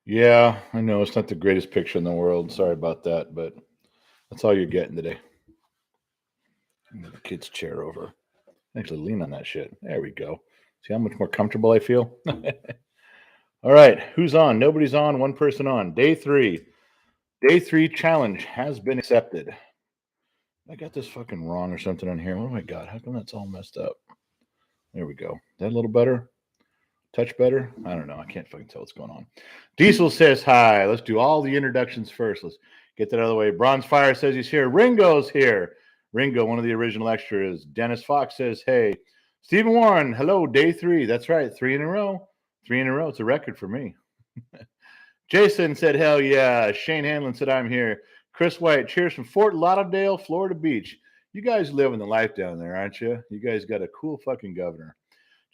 Yeah, I know it's not the greatest picture in the world. Sorry about that, but that's all you're getting today. Move the kid's chair over. Actually, lean on that shit. There we go. See how much more comfortable I feel? All right, who's on? Nobody's on. One person on. Day three. Day three challenge has been accepted. I got this fucking wrong or something on here. Oh my god, how come that's all messed up? There we go. That a little better? Touch better? I don't know. I can't fucking tell what's going on. Diesel says hi. Let's do all the introductions first. Let's get that out of the way. Bronze Fire says he's here. Ringo's here. Ringo, one of the original extras. Dennis Fox says, hey. Stephen Warren, hello, day three. That's right, 3 in a row. 3 in a row. It's a record for me. Jason said, hell yeah. Shane Hanlon said, I'm here. Chris White, cheers from Fort Lauderdale, Florida Beach. You guys living the life down there, aren't you? You guys got a cool fucking governor.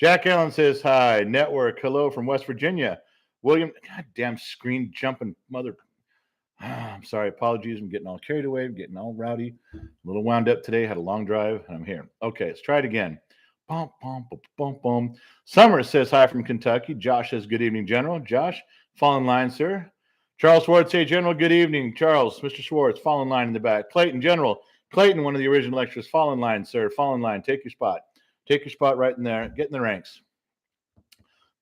Jack Allen says, hi. Network, hello from West Virginia. William, goddamn screen jumping mother. I'm sorry. Apologies. I'm getting all carried away. I'm getting all rowdy. A little wound up today. Had a long drive, and I'm here. Okay, let's try it again. Bum, bum, bum, bum, bum. Summer says hi from Kentucky. Josh says, good evening, General. Josh, fall in line, sir. Charles Schwartz, hey, General, good evening. Charles, Mr. Schwartz, fall in line in the back. Clayton, General. Clayton, one of the original extras, fall in line, sir. Fall in line. Take your spot. Take your spot right in there. Get in the ranks.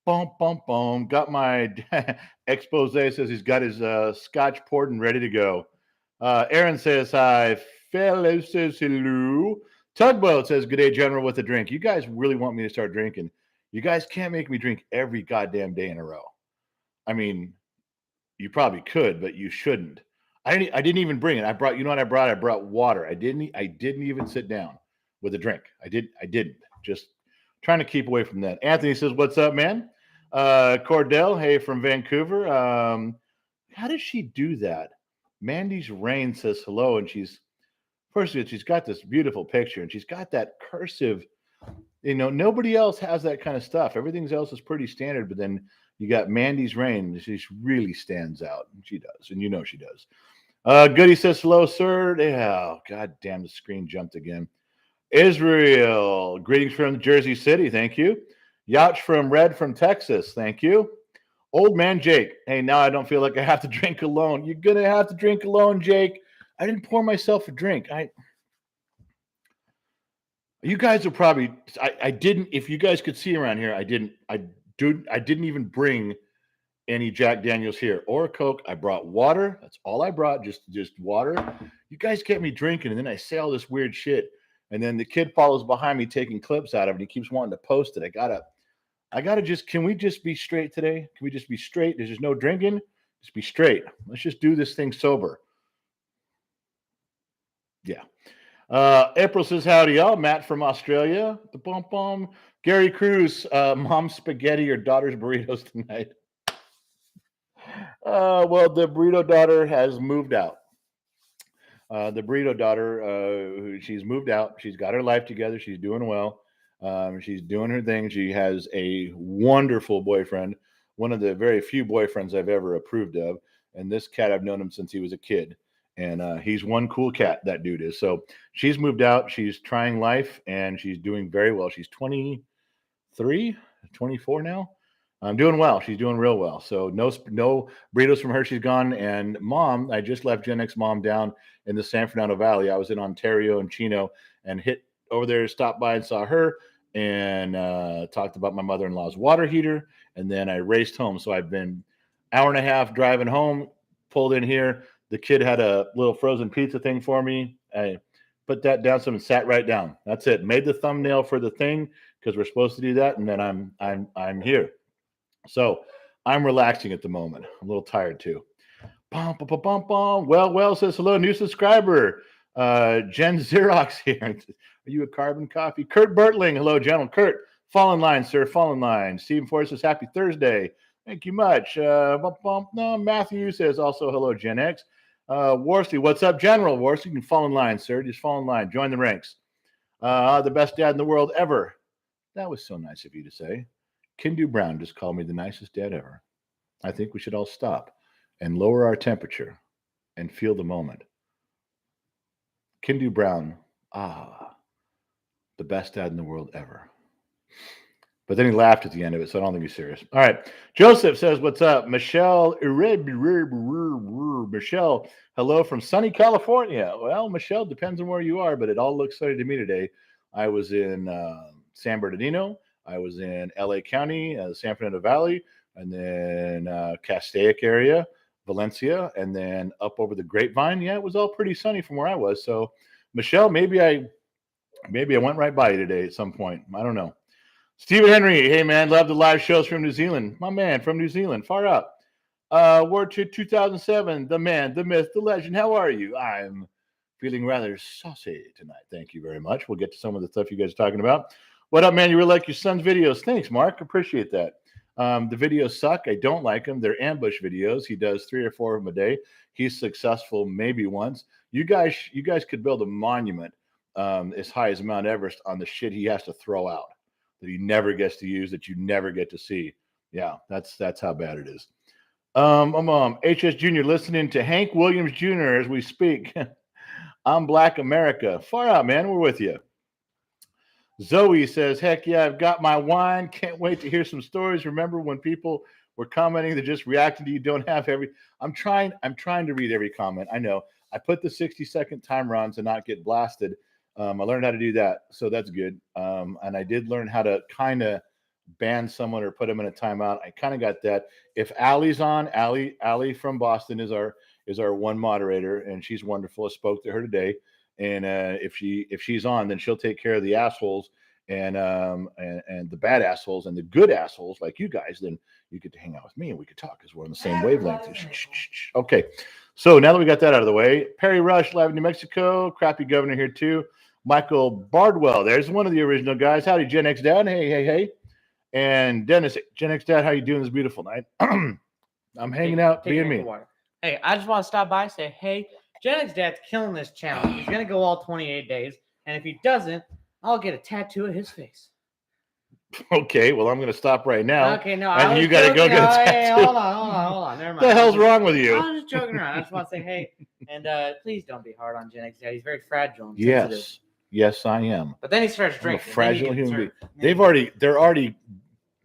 Boom, boom, boom. Got my expose. Says he's got his scotch poured and ready to go. Aaron says hi. Fellow says hello. Tugboat says good day, General, with a drink. You guys really want me to start drinking? You guys can't make me drink every goddamn day in a row. I mean, you probably could, but you shouldn't. I didn't even bring it. I brought. You know what I brought? I brought water. I didn't even sit down with a drink. I didn't. Just trying to keep away from that. Anthony says, "What's up, man?" Cordell, hey from Vancouver. How does she do that? Mandy's Rain says hello, and first of all, she's got this beautiful picture, and she's got that cursive. Nobody else has that kind of stuff. Everything else is pretty standard, but then you got Mandy's Rain. She really stands out. She does, and you know she does. Goody says hello, sir. Yeah, god damn, the screen jumped again. Israel, greetings from Jersey City. Thank you. Yacht from Red from Texas. Thank you. Old man Jake. Hey, now I don't feel like I have to drink alone. You're gonna have to drink alone, Jake. I didn't pour myself a drink. You guys are probably. I didn't. If you guys could see around here, I didn't. I didn't even bring any Jack Daniels here or a Coke. I brought water. That's all I brought. Just water. You guys kept me drinking, and then I say all this weird shit. And then the kid follows behind me taking clips out of it. And he keeps wanting to post it. I gotta just, can we just be straight today? Can we just be straight? There's just no drinking. Just be straight. Let's just do this thing sober. Yeah. April says, howdy, y'all. Matt from Australia. The bum bum. Gary Cruz, mom's spaghetti or daughter's burritos tonight. Well, the burrito daughter has moved out. The burrito daughter, she's moved out. She's got her life together. She's doing well. She's doing her thing. She has a wonderful boyfriend, one of the very few boyfriends I've ever approved of. And this cat, I've known him since he was a kid. And he's one cool cat, that dude is. So she's moved out. She's trying life and she's doing very well. She's 23, 24 now. I'm doing well. She's doing real well. So no burritos from her. She's gone. And mom, I just left Gen X mom down in the San Fernando Valley. I was in Ontario and Chino and hit over there, stopped by and saw her and talked about my mother-in-law's water heater. And then I raced home. So I've been hour and a half driving home, pulled in here. The kid had a little frozen pizza thing for me. I put that down some and sat right down. That's it. Made the thumbnail for the thing because we're supposed to do that. And then I'm here. So I'm relaxing at the moment. I'm a little tired too. Bum, bum, bum, bum, bum. Well says hello, new subscriber. Jen Xerox here. Are you a carbon copy? Kurt Bertling. Hello, gentlemen. Kurt, fall in line, sir. Fall in line. Stephen Forrest says happy Thursday. Thank you much. No, Matthew says also hello, Gen X. Worsley, what's up, General? Worsley, you can fall in line, sir. Just fall in line. Join the ranks. The best dad in the world ever. That was so nice of you to say. Kindu Brown just called me the nicest dad ever. I think we should all stop and lower our temperature and feel the moment. Kindu Brown, the best dad in the world ever. But then he laughed at the end of it, so I don't think he's serious. All right. Joseph says, what's up? Michelle, hello from sunny California. Well, Michelle, depends on where you are, but it all looks sunny to me today. I was in San Bernardino. I was in LA County, San Fernando Valley, and then Castaic area, Valencia, and then up over the Grapevine. Yeah, it was all pretty sunny from where I was. So, Michelle, maybe I went right by you today at some point. I don't know. Stephen Henry, hey man, love the live shows from New Zealand. My man from New Zealand, far up. Word to 2007, the man, the myth, the legend. How are you? I'm feeling rather saucy tonight. Thank you very much. We'll get to some of the stuff you guys are talking about. What up, man? You really like your son's videos. Thanks, Mark. Appreciate that. The videos suck. I don't like them. They're ambush videos. He does 3 or 4 of them a day. He's successful maybe once. You guys could build a monument as high as Mount Everest on the shit he has to throw out that he never gets to use, that you never get to see. Yeah, that's how bad it is. HS Jr. listening to Hank Williams Jr. as we speak. I'm Black America. Far out, man. We're with you. Zoe says, heck yeah, I've got my wine. Can't wait to hear some stories. Remember when people were commenting, they're just reacting to you, don't have every... I'm trying to read every comment. I know. I put the 60-second timer on to not get blasted. I learned how to do that, so that's good. And I did learn how to kind of ban someone or put them in a timeout. I kind of got that. If Allie's on, Allie from Boston is our one moderator, and she's wonderful. I spoke to her today, and if she's on, then she'll take care of the assholes and the bad assholes and the good assholes like you guys. Then you get to hang out with me and we could talk because we're on the same wavelength. Okay, so now that we got that out of the way, Perry Rush, live in New Mexico. Crappy governor here too. Michael Bardwell, there's one of the original guys. Howdy, Gen X Dad. Hey. And Dennis, Gen X Dad, how you doing this beautiful night? I'm hanging out, being me. Hey, I just want to stop by and say, hey, Gen X Dad's killing this challenge. He's going to go all 28 days. And if he doesn't, I'll get a tattoo of his face. Okay, well, I'm going to stop right now. Okay, no, and you got to go get a tattoo. Hey, hold on. Never mind. What the hell's wrong with you? I'm just joking around. I just want to say, hey, and please don't be hard on Gen X Dad. He's very fragile and sensitive. Yes, I am. But then he starts drinking. I'm a fragile human being. They're already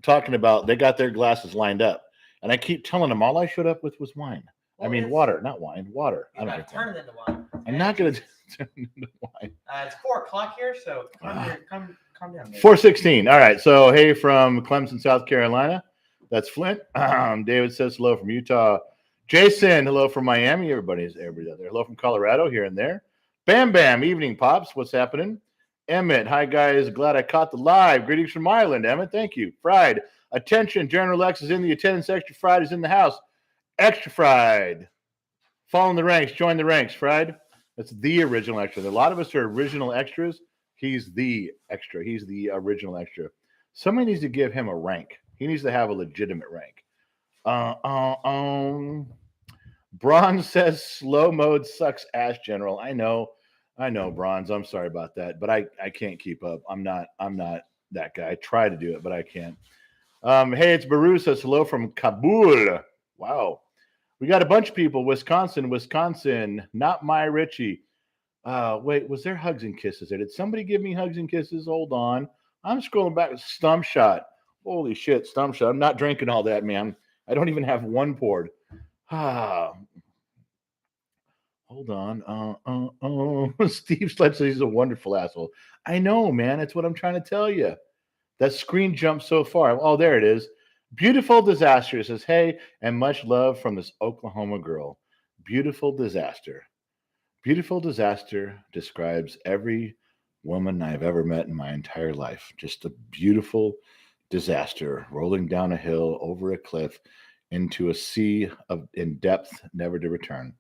talking about, they got their glasses lined up. And I keep telling them all I showed up with was wine. Well, I mean, water, not wine, water. I don't turn it into wine. I'm not going to turn it into wine. It's 4:00 here, so come down. 4:16. All right. So, hey, from Clemson, South Carolina. That's Flint. David says hello from Utah. Jason, hello from Miami. Everybody's there. Hello from Colorado, here and there. Bam Bam, evening pops. What's happening? Emmett, hi guys. Glad I caught the live. Greetings from Ireland, Emmett. Thank you. Fried. Attention, General X is in the attendance. Extra Fried is in the house. Extra Fried. Fall in the ranks. Join the ranks, Fried. That's the original extra. A lot of us are original extras. He's the extra. He's the original extra. Somebody needs to give him a rank. He needs to have a legitimate rank. Bronze says slow mode sucks ass, General. I know, Bronze. I'm sorry about that, but I can't keep up. I'm not that guy. I try to do it, but I can't. Hey, it's Baru says hello from Kabul. Wow. We got a bunch of people. Wisconsin. Not my Richie. Wait, was there hugs and kisses there? Did somebody give me hugs and kisses? Hold on. I'm scrolling back. Stump shot. Holy shit, stump shot. I'm not drinking all that, man. I don't even have one poured. Hold on. Steve Sledge says he's a wonderful asshole. I know, man. That's what I'm trying to tell you. That screen jumped so far. Oh, there it is. Beautiful Disaster says, hey, and much love from this Oklahoma girl. Beautiful Disaster. Beautiful Disaster describes every woman I've ever met in my entire life. Just a beautiful disaster rolling down a hill, over a cliff, into a sea in depth, never to return.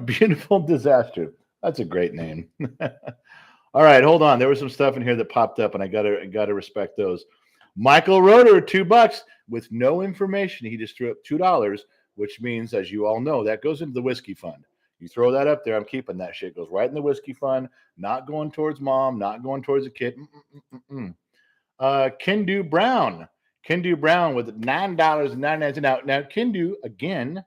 Beautiful Disaster. That's a great name. All right, hold on. There was some stuff in here that popped up, and I gotta respect those. Michael Roeder, $2 with no information. He just threw up $2, which means, as you all know, that goes into the whiskey fund. You throw that up there, I'm keeping that shit. It goes right in the whiskey fund, not going towards mom, not going towards a kid. Kendu Brown with $9.99. Now Kendu, again,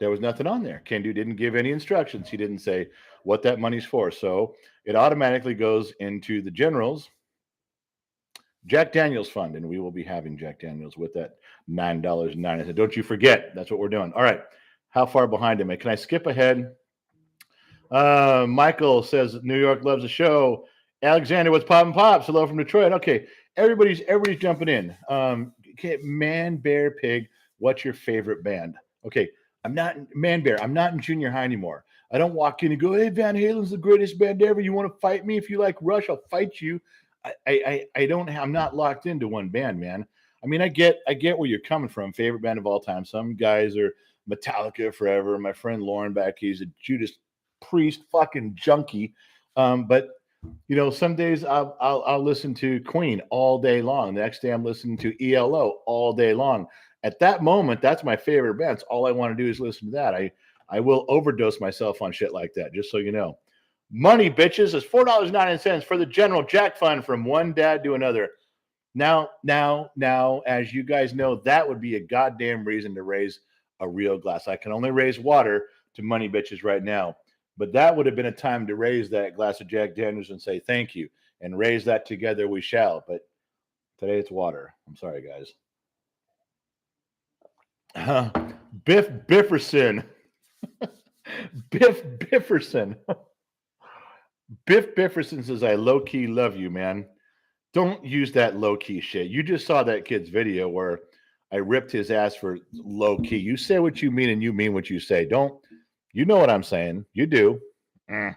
there was nothing on there. Kendu didn't give any instructions. He didn't say what that money's for. So it automatically goes into the generals Jack Daniels Fund, and we will be having Jack Daniels with that $9.90. Don't you forget, that's what we're doing. All right. How far behind am I? Can I skip ahead? Michael says New York loves the show. Alexander, what's poppin' pops? Hello from Detroit. Okay, everybody's jumping in. Okay, Man, Bear, Pig. What's your favorite band? Okay, I'm not Man Bear. I'm not in junior high anymore. I don't walk in and go, "Hey, Van Halen's the greatest band ever. You want to fight me? If you like Rush, I'll fight you." I don't. I'm not locked into one band, man. I mean, I get where you're coming from. Favorite band of all time. Some guys are Metallica forever. My friend Lauren back, he's a Judas Priest fucking junkie. But you know, some days I'll listen to Queen all day long. The next day I'm listening to ELO all day long. At that moment, that's my favorite band. That's all I want to do is listen to that. I will overdose myself on shit like that, just so you know. Money, bitches, is $4.09 for the General Jack Fund from one dad to another. Now, as you guys know, that would be a goddamn reason to raise a real glass. I can only raise water to money, bitches, right now. But that would have been a time to raise that glass of Jack Daniels and say thank you. And raise that together we shall. But today it's water. I'm sorry, guys. Biff Bifferson. Biff Bifferson. Biff Bifferson says, I low-key love you, man. Don't use that low-key shit. You just saw that kid's video where I ripped his ass for low-key. You say what you mean and you mean what you say. Don't, you know what I'm saying. You do. Dirty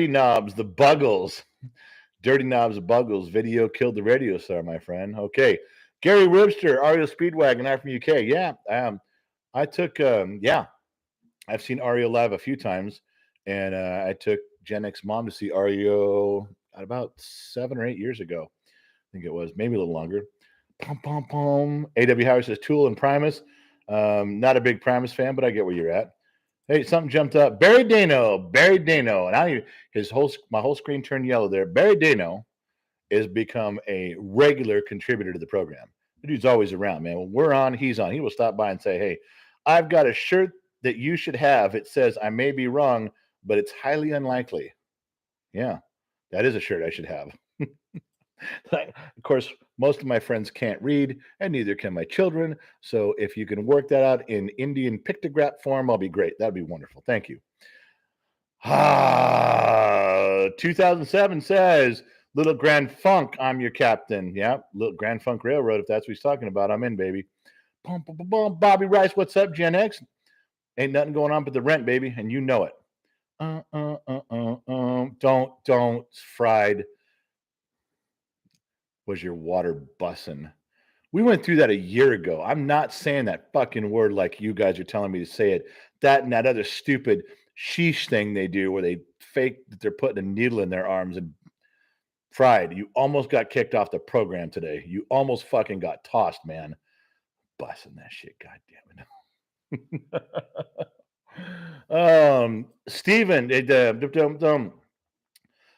Knobs, the Buggles. Dirty Knobs, the Buggles. Video killed the radio star, my friend. Okay. Gary Webster, REO Speedwagon, I'm from UK. Yeah. I took, I've seen REO live a few times. And I took Gen X mom to see REO about 7 or 8 years ago. I think it was, maybe a little longer. Pom, pom, pom. A.W. Howard says Tool and Primus. Not a big Primus fan, but I get where you're at. Hey, something jumped up. Barry Dano. And my whole screen turned yellow there. Barry Dano has become a regular contributor to the program. The dude's always around, man. When we're on, he's on. He will stop by and say, hey, I've got a shirt that you should have. It says, I may be wrong, but it's highly unlikely. Yeah, that is a shirt I should have. Of course, most of my friends can't read, and neither can my children. So if you can work that out in Indian pictograph form, I'll be great. That'd be wonderful. Thank you. 2007 says, Little Grand Funk, I'm your captain. Yeah, Little Grand Funk Railroad, if that's what he's talking about, I'm in, baby. Boom, boom, boom, boom. Bobby Rice, what's up, Gen X? Ain't nothing going on but the rent, baby, and you know it. Don't, fried. Was your water bussin'? We went through that a year ago. I'm not saying that fucking word like you guys are telling me to say it. That and that other stupid sheesh thing they do where they fake that they're putting a needle in their arms. And fried, you almost got kicked off the program today. You almost fucking got tossed, man. Bussin' that shit, goddamn it. Steven,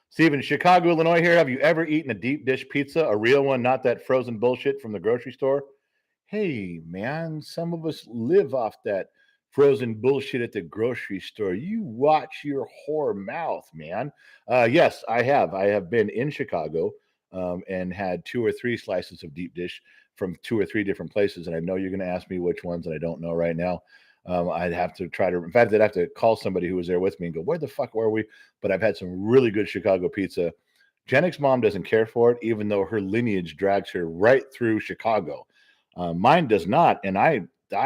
Steven, Chicago, Illinois here. Have you ever eaten a deep dish pizza? A real one, not that frozen bullshit from the grocery store? Hey, man, some of us live off that frozen bullshit at the grocery store. You watch your whore mouth, man. Yes, I have. I have been in Chicago and had 2 or 3 slices of deep dish from 2 or 3 different places. And I know you're going to ask me which ones, and I don't know right now. I'd have to in fact, I'd have to call somebody who was there with me and go, where the fuck were we? But I've had some really good Chicago pizza. Jennick's mom doesn't care for it, even though her lineage drags her right through Chicago. Mine does not, and I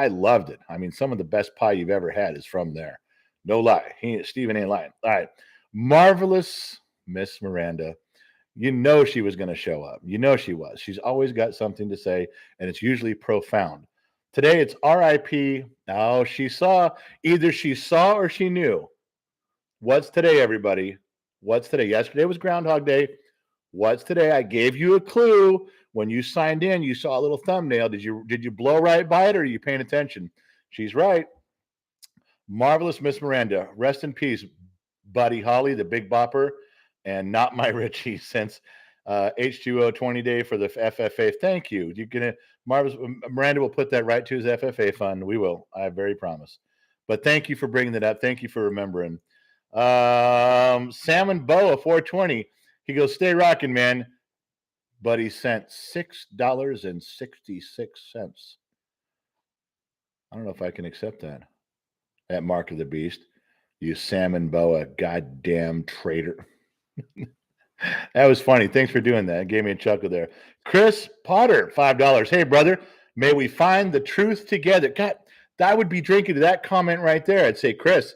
loved it. I mean, some of the best pie you've ever had is from there. No lie. Steven ain't lying. All right. Marvelous Miss Miranda. You know she was going to show up. You know she was. She's always got something to say, and it's usually profound. Today it's RIP. Oh, either she saw or she knew. What's today, everybody? What's today? Yesterday was Groundhog Day. What's today? I gave you a clue. When you signed in, you saw a little thumbnail. Did you blow right by it, or are you paying attention? She's right. Marvelous Miss Miranda. Rest in peace, Buddy Holly, the Big Bopper, and not my Richie since H2O 20 day for the FFA. Thank you. Marvelous Miranda will put that right to his FFA fund. We will. I very promise. But thank you for bringing that up. Thank you for remembering. Salmon Boa 420. He goes, stay rocking, man. but he sent $6.66. I don't know if I can accept that. At Mark of the Beast, you salmon boa, goddamn traitor. That was funny. Thanks for doing that. It gave me a chuckle there. Chris Potter, $5. Hey, brother, may we find the truth together. God, I would be drinking to that comment right there. I'd say, Chris,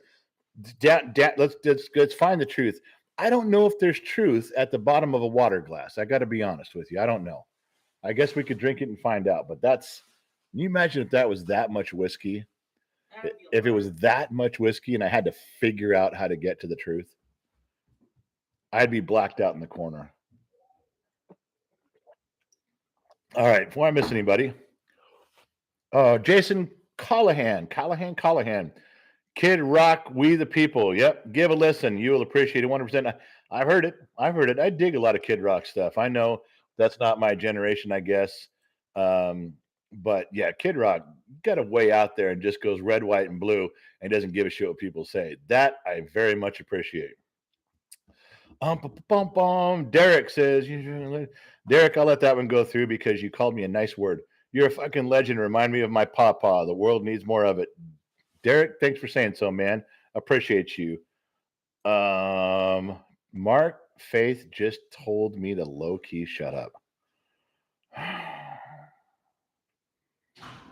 let's find the truth. I don't know if there's truth at the bottom of a water glass. I got to be honest with you. I don't know. I guess we could drink it and find out. But can you imagine if that was that much whiskey? If it was that much whiskey and I had to figure out how to get to the truth, I'd be blacked out in the corner. All right, before I miss anybody, Jason Callahan, Kid Rock, We the People. Yep, give a listen. You will appreciate it 100%. I've heard it. I dig a lot of Kid Rock stuff. I know that's not my generation, I guess. But yeah, Kid Rock got a way out there and just goes red, white, and blue and doesn't give a shit what people say. That I very much appreciate. Derek says, Derek, I'll let that one go through because you called me a nice word. You're a fucking legend. Remind me of my papa. The world needs more of it. Derek, thanks for saying so, man. Appreciate you. Mark Faith just told me to low-key shut up.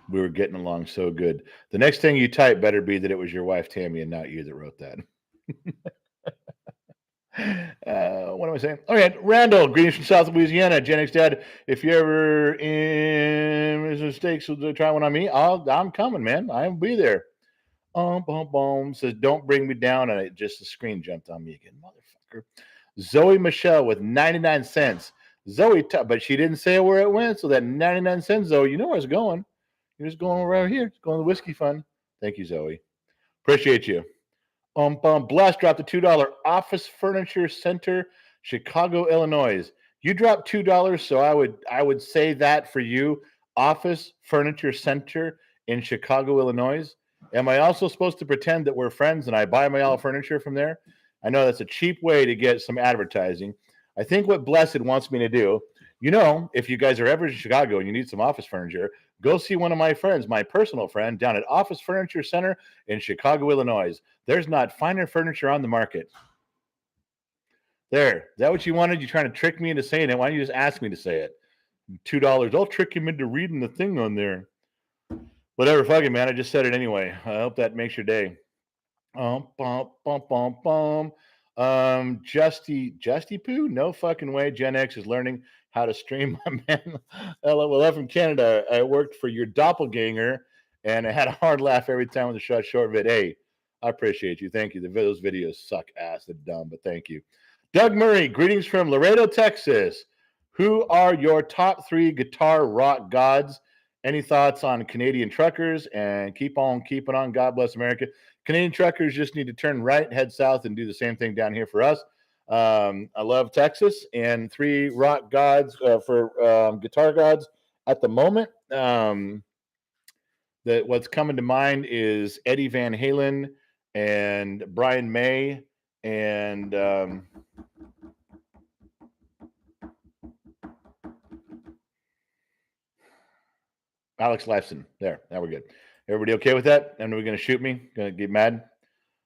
We were getting along so good. The next thing you type better be that it was your wife, Tammy, and not you that wrote that. What am I saying? Okay, Randall, greetings from South Louisiana. Gen X Dad, if you're ever in mistakes, try one on me. I'm coming, man. I'll be there. Says, don't bring me down. And the screen jumped on me again. Motherfucker. Zoe Michelle with 99 cents. Zoe, but she didn't say where it went. So that 99 cents, Zoe, you know where it's going. You're just going right here. It's going to the whiskey fund. Thank you, Zoe. Appreciate you. Blast dropped the $2 Office Furniture Center, Chicago, Illinois. You dropped $2, so I would say that for you. Office Furniture Center in Chicago, Illinois. Am I also supposed to pretend that we're friends and I buy my all furniture from there? I know that's a cheap way to get some advertising. I think what Blessed wants me to do, if you guys are ever in Chicago and you need some office furniture, go see one of my friends, my personal friend, down at Office Furniture Center in Chicago, Illinois. There's not finer furniture on the market. There. Is that what you wanted? You trying to trick me into saying it? Why don't you just ask me to say it? $2. I'll trick him into reading the thing on there. Whatever, fuck it, man. I just said it anyway. I hope that makes your day. Justy Poo? No fucking way. Gen X is learning how to stream, my man. Well, I'm from Canada. I worked for your doppelganger, and I had a hard laugh every time with the short vid. Hey, I appreciate you. Thank you. Those videos suck ass. They're dumb, but thank you. Doug Murray, greetings from Laredo, Texas. Who are your top 3 guitar rock gods? Any thoughts on Canadian truckers? And keep on keeping on. God bless America. Canadian truckers just need to turn right, head south, and do the same thing down here for us. I love Texas, and 3 rock gods for guitar gods at the moment. What's coming to mind is Eddie Van Halen and Brian May and Alex Lifeson. There, now we're good. Everybody okay with that? And we're going to shoot me? Going to get mad?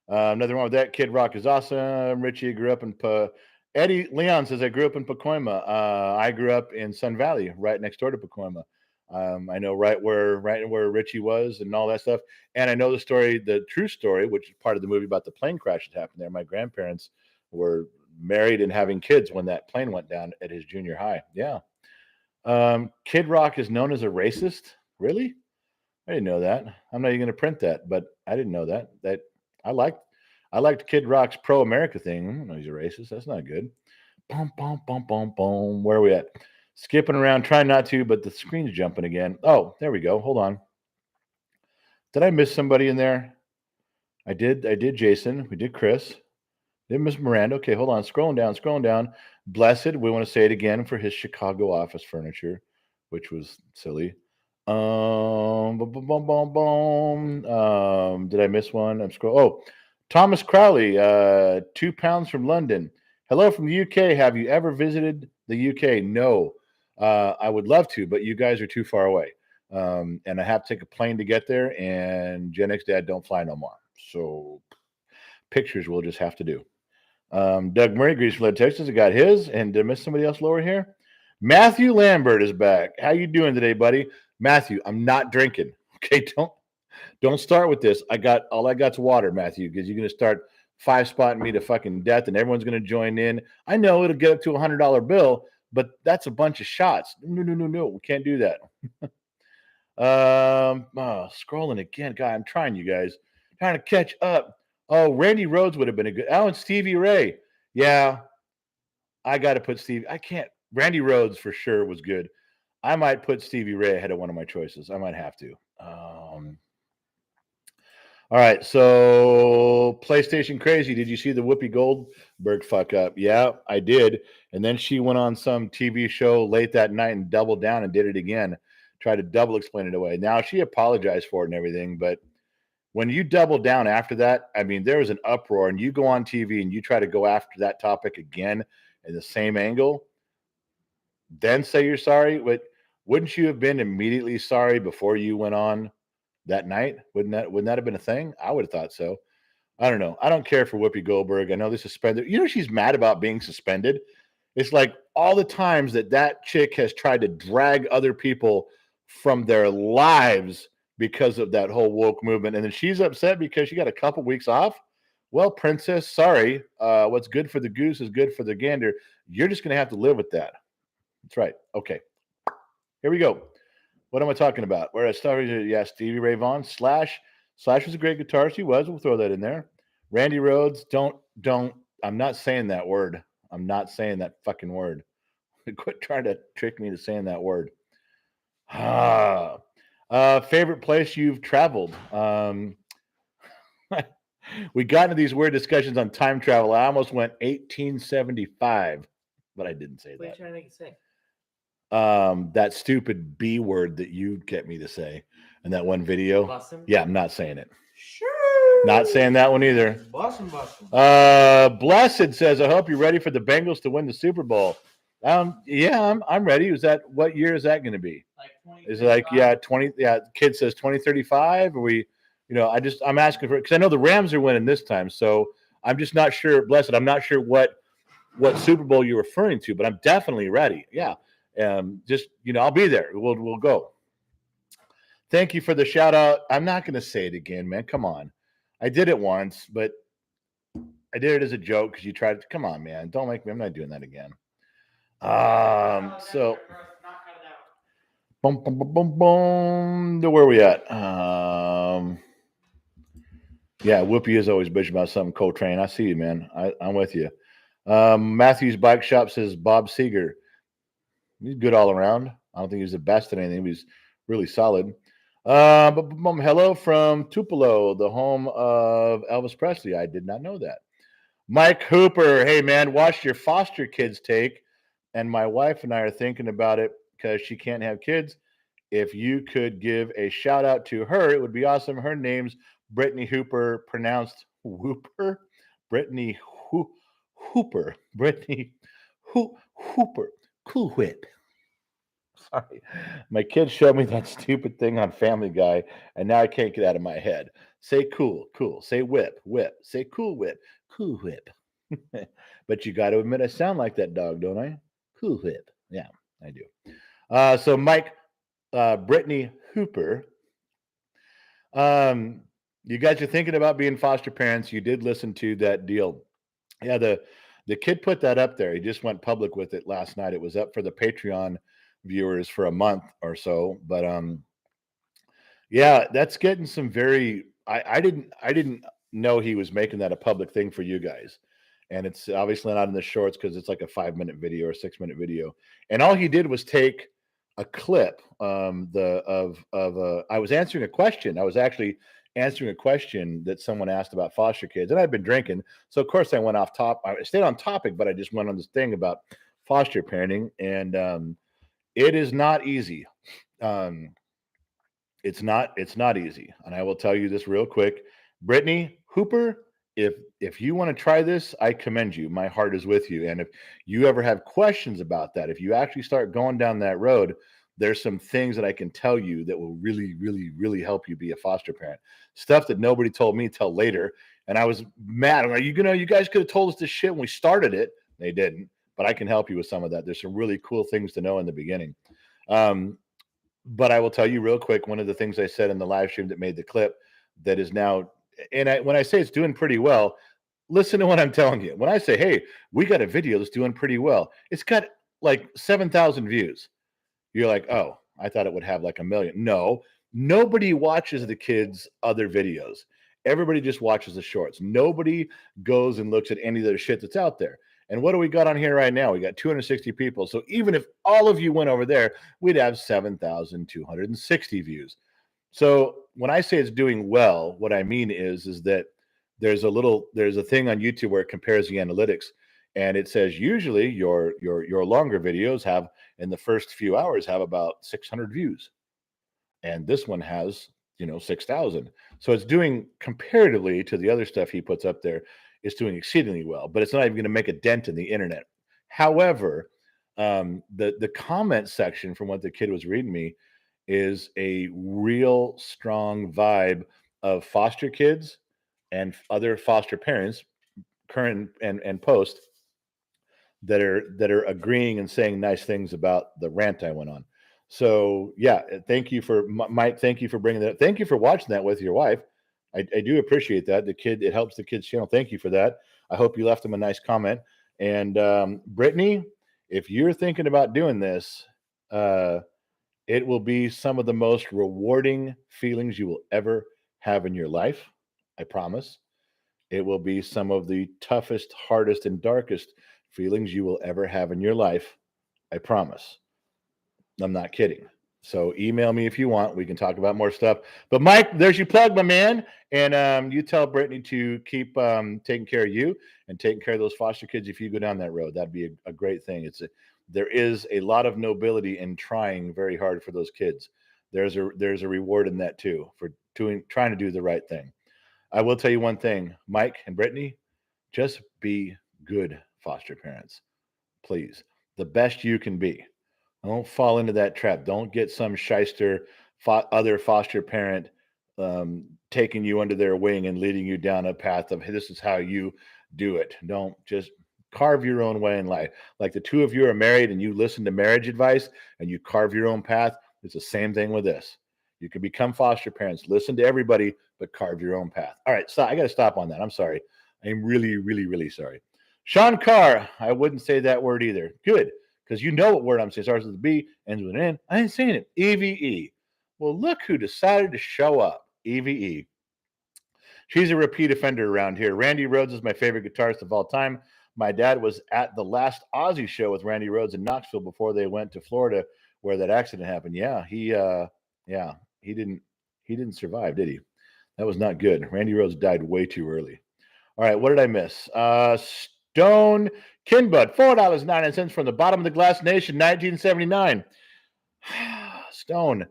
Another one with that. Kid Rock is awesome. Richie grew up in Eddie Leon says, I grew up in Pacoima. I grew up in Sun Valley, right next door to Pacoima. I know right where Richie was and all that stuff. And I know the story, the true story, which is part of the movie about the plane crash that happened there. My grandparents were married and having kids when that plane went down at his junior high. Yeah. Kid Rock is known as a racist. Really? I didn't know that. I'm not even going to print that, but I didn't know that. I liked Kid Rock's pro-America thing. I don't know he's a racist. That's not good. Boom, boom, boom, boom, boom. Where are we at? Skipping around, trying not to, but the screen's jumping again. Oh, there we go. Hold on. Did I miss somebody in there? I did Jason. We did Chris. Did Miss Miranda. Okay, hold on. Scrolling down. Blessed. We want to say it again for his Chicago office furniture, which was silly. Did I miss one? I'm scrolling. Oh, Thomas Crowley, 2 pounds from London. Hello from the UK. Have you ever visited the UK? No. I would love to, but you guys are too far away. And I have to take a plane to get there, and Gen X Dad don't fly no more. So pictures we'll just have to do. Doug Murray, Grease Fled, Texas, got his. And did I miss somebody else lower here? Matthew Lambert is back. How you doing today, buddy? Matthew, I'm not drinking. Okay, don't start with this. I got's water, Matthew, because you're gonna start 5-spotting me to fucking death, and everyone's gonna join in. I know it'll get up to $100 bill, but that's a bunch of shots. No. We can't do that. Scrolling again. God, I'm trying, you guys. Trying to catch up. Oh, Randy Rhodes would have been a good. Oh, and Stevie Ray. Yeah, I got to put Stevie. I can't. Randy Rhodes for sure was good. I might put Stevie Ray ahead of one of my choices. I might have to. All right, so PlayStation Crazy. Did you see the Whoopi Goldberg fuck up? Yeah, I did. And then she went on some TV show late that night and doubled down and did it again. Tried to double explain it away. Now she apologized for it and everything, but when you double down after that, I mean, there was an uproar, and you go on TV and you try to go after that topic again in the same angle, then say you're sorry. But wouldn't you have been immediately sorry before you went on that night? Wouldn't that have been a thing? I would have thought so. I don't know. I don't care for Whoopi Goldberg. I know they suspended. You know, she's mad about being suspended. It's like all the times that chick has tried to drag other people from their lives because of that whole woke movement. And then she's upset because she got a couple weeks off. Well, princess, sorry. What's good for the goose is good for the gander. You're just going to have to live with that. That's right. Okay. Here we go. What am I talking about? Where I started? Yeah, Stevie Ray Vaughan. Slash was a great guitarist. He was. We'll throw that in there. Randy Rhodes. Don't. I'm not saying that word. I'm not saying that fucking word. Quit trying to trick me to saying that word. Favorite place you've traveled? We got into these weird discussions on time travel. I almost went 1875, but I didn't say What are you that. trying to make it say? That stupid B word that you get me to say in that one video. Bussin'? Yeah, I'm not saying it. Sure. Not saying that one either. Bussin'. Blessed says, I hope you're ready for the Bengals to win the Super Bowl. Yeah, I'm ready. What year is that going to be? Like 20. Is it like 20? Yeah, kid says 2035. Are we? I'm asking for it because I know the Rams are winning this time. So I'm just not sure. Blessed, I'm not sure what Super Bowl you're referring to, but I'm definitely ready. Yeah, I'll be there. We'll go. Thank you for the shout out. I'm not going to say it again, man. Come on, I did it once, but I did it as a joke because you tried to. Come on, man. Don't make me. I'm not doing that again. So boom. Where are we at? Yeah, Whoopi is always bitching about something. Coltrane, I see you, man. I'm with you. Matthew's Bike Shop says Bob Seger. He's good all around. I don't think he's the best at anything. But he's really solid. Hello from Tupelo, the home of Elvis Presley. I did not know that. Mike Hooper, hey man, watch your foster kids take. And my wife and I are thinking about it because she can't have kids. If you could give a shout out to her, it would be awesome. Her name's Brittany Hooper, pronounced Whooper. Brittany Hooper. Brittany Hooper. Cool Whip. Sorry. My kids showed me that stupid thing on Family Guy, and now I can't get out of my head. Say cool. Say whip. Say cool whip. Cool Whip. But you got to admit I sound like that dog, don't I? Cool Whip. Yeah, I do. So Mike, Brittany Hooper, you guys are thinking about being foster parents. You did listen to that deal. Yeah, the kid put that up there. He just went public with it last night. It was up for the Patreon viewers for a month or so. But yeah, that's getting some very. I didn't know he was making that a public thing for you guys. And it's obviously not in the shorts because it's like a 5-minute video or 6-minute video. And all he did was take a clip I was answering a question. I was actually answering a question that someone asked about foster kids, and I'd been drinking. So of course I went off top. I stayed on topic, but I just went on this thing about foster parenting, and it is not easy. It's not easy. And I will tell you this real quick. Brittany Hooper, if you want to try this, I commend you. My heart is with you. And if you ever have questions about that, if you actually start going down that road, there's some things that I can tell you that will really, really, really help you be a foster parent. Stuff that nobody told me till later. And I was mad. I'm like, you guys could have told us this shit when we started it. They didn't, but I can help you with some of that. There's some really cool things to know in the beginning. But I will tell you real quick, one of the things I said in the live stream that made the clip that is now, when I say it's doing pretty well, listen to what I'm telling you. When I say, hey, we got a video that's doing pretty well, it's got like 7,000 views. You're like, oh, I thought it would have like 1 million. No, nobody watches the kids' other videos. Everybody just watches the shorts. Nobody goes and looks at any of the shit that's out there. And what do we got on here right now? We got 260 people. So even if all of you went over there, we'd have 7,260 views. So when I say it's doing well, what I mean is that there's a thing on YouTube where it compares the analytics, and it says usually your longer videos have, in the first few hours, have about 600 views, and this one has 6,000. So it's doing, comparatively to the other stuff he puts up there, it's doing exceedingly well. But it's not even going to make a dent in the internet. However, the comment section, from what the kid was reading me, is a real strong vibe of foster kids and other foster parents, current and post, that are agreeing and saying nice things about the rant I went on. So yeah, thank you for Mike. Thank you for bringing that. Thank you for watching that with your wife. I do appreciate that. It helps the kids' channel. Thank you for that. I hope you left them a nice comment. And Brittany, if you're thinking about doing this, it will be some of the most rewarding feelings you will ever have in your life. I promise. It will be some of the toughest, hardest, and darkest feelings you will ever have in your life. I promise. I'm not kidding. So email me if you want. We can talk about more stuff. But Mike, there's your plug, my man. And you tell Brittany to keep taking care of you and taking care of those foster kids if you go down that road. That'd be a great thing. There is a lot of nobility in trying very hard for those kids. There's a reward in that too, for trying to do the right thing. I will tell you one thing, Mike and Brittany, just be good foster parents, please. The best you can be. Don't fall into that trap. Don't get some shyster other foster parent taking you under their wing and leading you down a path of, hey, this is how you do it. Don't just carve your own way in life. Like the two of you are married and you listen to marriage advice and you carve your own path. It's the same thing with this. You can become foster parents, listen to everybody, but carve your own path. All right, so I got to stop on that. I'm sorry. I'm really, really, really sorry. Sean Carr, I wouldn't say that word either. Good, because you know what word I'm saying. Starts with a B, ends with an N. I ain't saying it. EVE. Well, look who decided to show up. EVE. She's a repeat offender around here. Randy Rhoads is my favorite guitarist of all time. My dad was at the last Ozzy show with Randy Rhoads in Knoxville before they went to Florida, where that accident happened. Yeah, he didn't survive, did he? That was not good. Randy Rhoads died way too early. All right, what did I miss? Stone Kinbud, $4.99 from the bottom of the glass nation, 1979. Stone,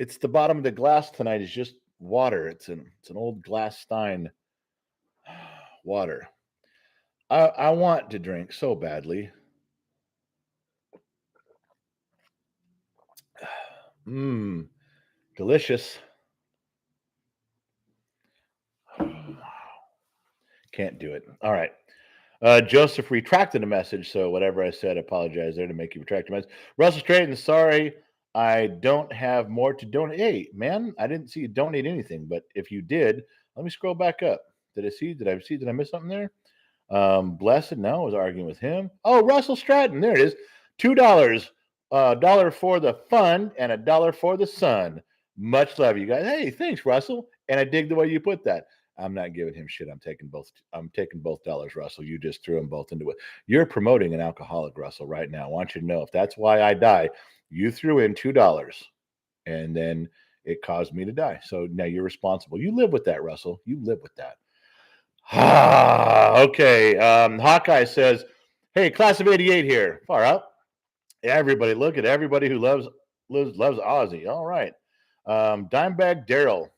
it's the bottom of the glass tonight. It's just water. It's an old glass stein water. I want to drink so badly. Delicious. Can't do it. All right. Joseph retracted a message, so whatever I said, I apologize there to make you retract your message. Russell Strayton, sorry, I don't have more to donate. Hey, man, I didn't see you donate anything, but if you did, let me scroll back up. Did I miss something there? Blessed, no, I was arguing with him. Oh, Russell Stratton, there it is. $2, $1 for the fun and $1 for the sun. Much love, you guys. Hey, thanks, Russell. And I dig the way you put that. I'm not giving him shit. I'm taking both dollars, Russell. You just threw them both into it. You're promoting an alcoholic, Russell, right now. I want you to know if that's why I die, you threw in $2 and then it caused me to die. So now you're responsible. You live with that, Russell. You live with that. Okay. Hawkeye says, hey, class of 88 here. Far out. Everybody, look at everybody who loves Ozzy. All right. Dimebag Daryl.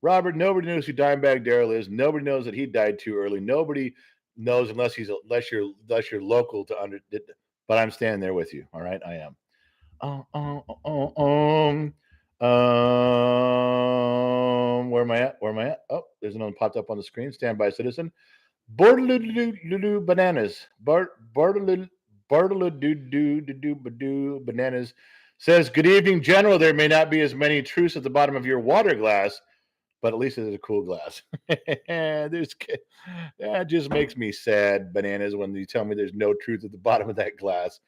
Robert, nobody knows who Dimebag Darrell is. Nobody knows that he died too early. Nobody knows unless you're local to under. But I'm standing there with you. All right, I am. Where am I at? Where am I at? Oh, there's another popped up on the screen. Stand by, citizen. Bartaloo bananas. Bartaloo bananas says, "Good evening, General. There may not be as many truths at the bottom of your water glass, but at least it is a cool glass." That just makes me sad, bananas, when you tell me there's no truth at the bottom of that glass.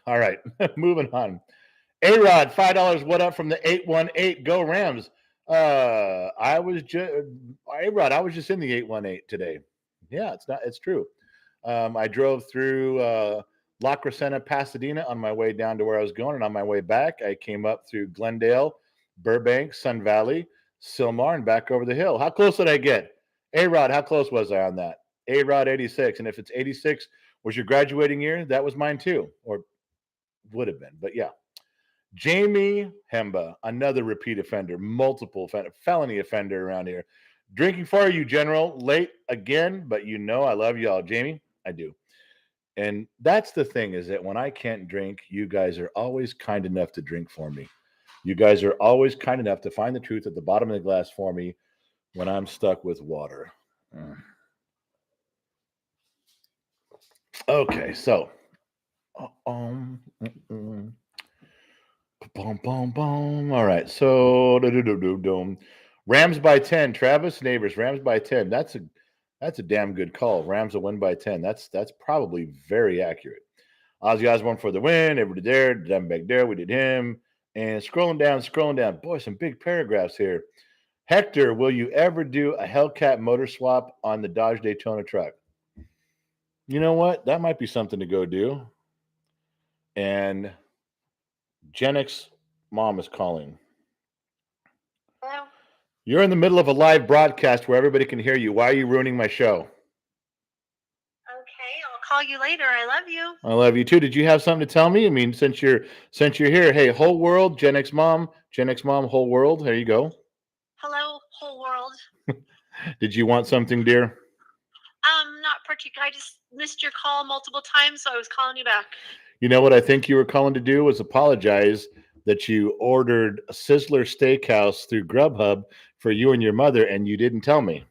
All right, moving on. A-Rod, $5. What up from the 818? Go Rams. I was just A-Rod. I was just in the 818 today. Yeah, it's true. I drove through La Crescenta, Pasadena on my way down to where I was going, and on my way back, I came up through Glendale, Burbank, Sun Valley, Sylmar, and back over the hill. How close did I get? A-Rod, how close was I on that? A-Rod 86. And if it's 86 was your graduating year, that was mine too, or would have been. But yeah. Jamie Hemba, another repeat offender, multiple felony offender around here. Drinking for you, General. Late again, but you know I love y'all. Jamie, I do. And that's the thing, is that when I can't drink, you guys are always kind enough to drink for me. You guys are always kind enough to find the truth at the bottom of the glass for me when I'm stuck with water. Okay, so all right, so Rams by 10. Travis Neighbors, Rams by 10. That's a damn good call. Rams will win by 10. That's probably very accurate. Ozzy Osbourne for the win. Everybody there. Dimebag there. We did him. And scrolling down. Boy, some big paragraphs here. Hector, will you ever do a Hellcat motor swap on the Dodge Daytona truck? You know what? That might be something to go do. And Jenix mom is calling. Hello? You're in the middle of a live broadcast where everybody can hear you. Why are you ruining my show? Okay, I'll call you later. I love you. I love you too. Did you have something to tell me? I mean, since you're here, hey, whole world, Jenix mom, whole world. There you go. Hello, whole world. Did you want something, dear? Not particular. I just missed your call multiple times, so I was calling you back. You know what I think you were calling to do was apologize that you ordered a Sizzler Steakhouse through Grubhub for you and your mother, and you didn't tell me.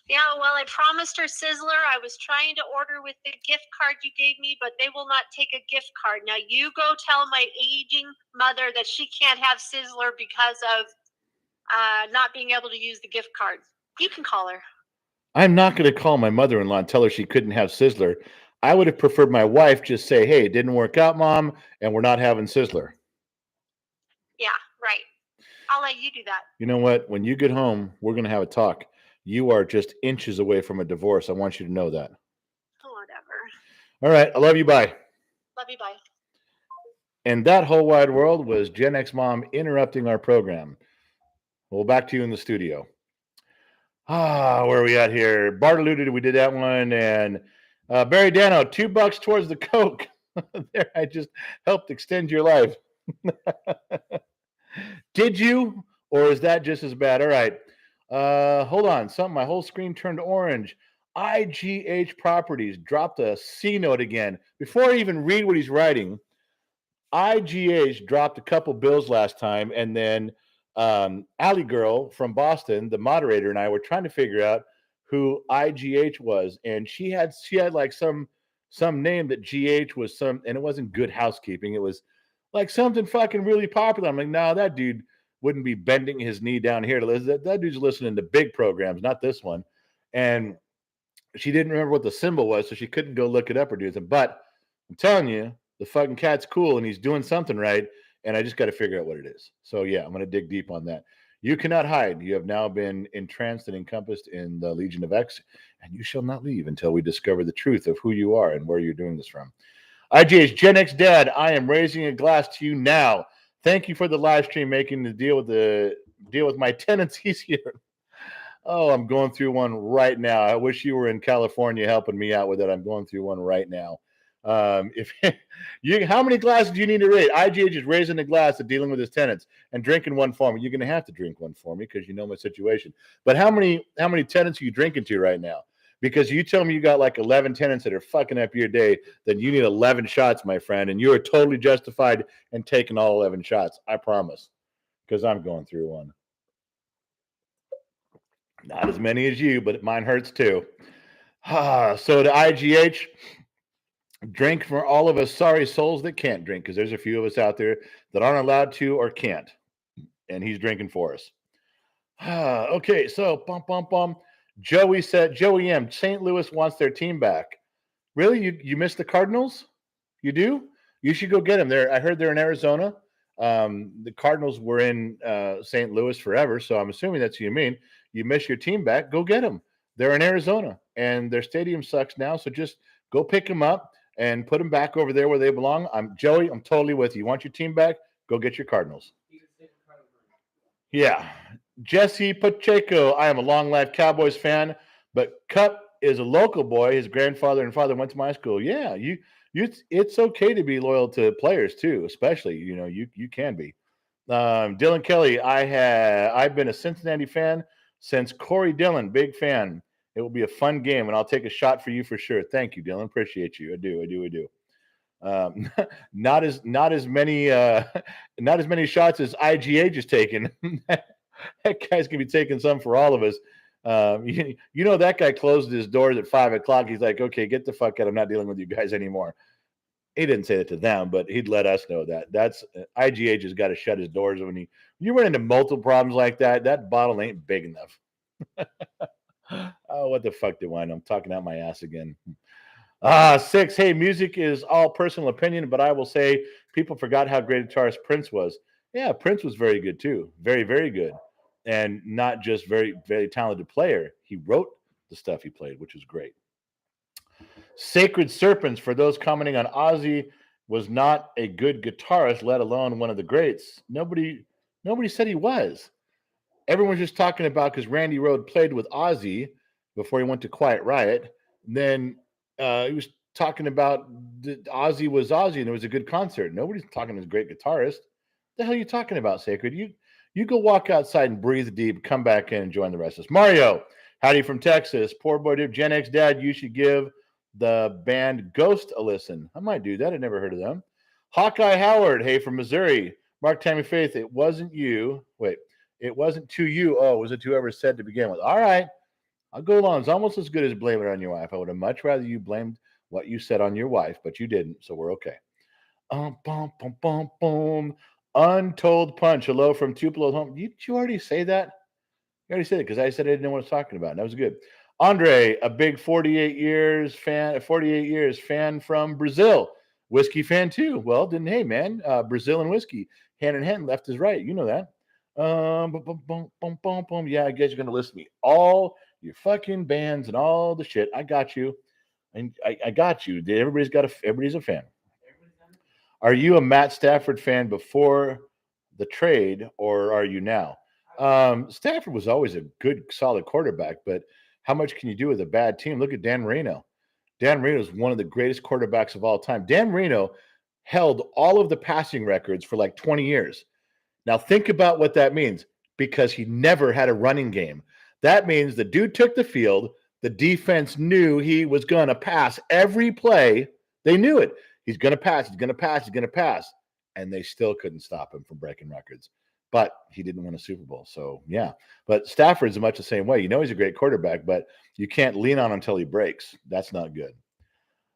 Yeah, well, I promised her Sizzler. I was trying to order with the gift card you gave me, but they will not take a gift card. Now, you go tell my aging mother that she can't have Sizzler because of not being able to use the gift card. You can call her. I'm not going to call my mother-in-law and tell her she couldn't have Sizzler. I would have preferred my wife just say, hey, it didn't work out, Mom, and we're not having Sizzler. Yeah, right. I'll let you do that. You know what? When you get home, we're going to have a talk. You are just inches away from a divorce. I want you to know that. Whatever. All right. I love you. Bye. Love you. Bye. And that whole wide world was Gen X Mom interrupting our program. Well, back to you in the studio. Where are we at here? Bart alluded, we did that one. And Barry Dano, $2 towards the Coke. There, I just helped extend your life. Did you? Or is that just as bad? All right. Hold on. My whole screen turned orange. IGH Properties dropped a C note again. Before I even read what he's writing, IGH dropped a couple bills last time, and then Alley Girl from Boston, the moderator, and I were trying to figure out who IGH was, and she had like some name that GH was some, and it wasn't Good Housekeeping. It was like something fucking really popular. I'm like, no, that dude wouldn't be bending his knee down here to listen. That dude's listening to big programs, not this one. And she didn't remember what the symbol was, so she couldn't go look it up or do anything. But I'm telling you, the fucking cat's cool and he's doing something right. And I just got to figure out what it is. So yeah, I'm going to dig deep on that. You cannot hide. You have now been entranced and encompassed in the Legion of X, and you shall not leave until we discover the truth of who you are and where you're doing this from. IGH Gen X Dad, I am raising a glass to you now. Thank you for the live stream, making the deal with my tendencies here. Oh, I'm going through one right now. I wish you were in California helping me out with it. I'm going through one right now. If how many glasses do you need to raise? IGH is raising the glass of dealing with his tenants and drinking one for me. You're going to have to drink one for me because you know my situation. But how many tenants are you drinking to right now? Because you tell me you got like 11 tenants that are fucking up your day, then you need 11 shots, my friend, and you are totally justified in taking all 11 shots. I promise, because I'm going through one. Not as many as you, but mine hurts too. So the IGH, drink for all of us sorry souls that can't drink, because there's a few of us out there that aren't allowed to or can't, and he's drinking for us. Okay, so Joey M. St. Louis wants their team back. Really? You missed the Cardinals? You do? You should go get them. I heard they're in Arizona. The Cardinals were in St. Louis forever, so I'm assuming that's what you mean. You miss your team back, go get them. They're in Arizona, and their stadium sucks now, so just go pick them up and put them back over there where they belong. I'm totally with you. You want your team back? Go get your Cardinals. Yeah. Jesse Pacheco, I am a long life Cowboys fan, but Cup is a local boy. His grandfather and father went to my school. Yeah, it's okay to be loyal to players too, especially you can be. Dylan Kelly, I've been a Cincinnati fan since Corey Dillon. Big fan. It will be a fun game, and I'll take a shot for you for sure. Thank you, Dylan. Appreciate you. I do. Not as many shots as IGH is taking. That guy's gonna be taking some for all of us. That guy closed his doors at 5:00. He's like, okay, get the fuck out. I'm not dealing with you guys anymore. He didn't say that to them, but he'd let us know that. That's IGH has got to shut his doors when you run into multiple problems like that. That bottle ain't big enough. Oh, what the fuck do I know? I'm talking out my ass again. 6. Hey, music is all personal opinion, but I will say people forgot how great a guitarist Prince was. Yeah, Prince was very good too. Very, very good. And not just very, very talented player. He wrote the stuff he played, which was great. Sacred Serpents, for those commenting on Ozzy was not a good guitarist, let alone one of the greats. Nobody said he was. Everyone's just talking about because Randy Rhoads played with Ozzy before he went to Quiet Riot. And then he was talking about Ozzy was Ozzy and it was a good concert. Nobody's talking as a great guitarist. The hell are you talking about, Sacred? You go walk outside and breathe deep, come back in and join the rest of us. Mario, howdy from Texas. Poor boy dude, Gen X dad, you should give the band Ghost a listen. I might do that. I never heard of them. Hawkeye Howard, hey, from Missouri. Mark Tammy Faith, it wasn't you. Wait, it wasn't to you. Oh, was it to whoever said to begin with? All right. I'll go along. It's almost as good as blaming it on your wife. I would have much rather you blamed what you said on your wife, but you didn't, so we're okay. Untold Punch. Hello from Tupelo home. Did you already say that? You already said it because I said I didn't know what I was talking about. And that was good. Andre, a big 48 years fan from Brazil. Whiskey fan too. Well, hey man, Brazil and whiskey, hand in hand, left is right. You know that. Yeah, I guess you're gonna list me all your fucking bands and all the shit. I got you, and I got you. Everybody's a fan. Are you a Matt Stafford fan before the trade, or are you now? Stafford was always a good, solid quarterback, but how much can you do with a bad team? Look at Dan Marino. Dan Marino is one of the greatest quarterbacks of all time. Dan Marino held all of the passing records for like 20 years. Now think about what that means, because he never had a running game. That means the dude took the field. The defense knew he was going to pass every play. They knew it. He's going to pass. He's going to pass. He's going to pass. And they still couldn't stop him from breaking records. But he didn't win a Super Bowl. So, yeah. But Stafford's much the same way. He's a great quarterback, but you can't lean on him until he breaks. That's not good.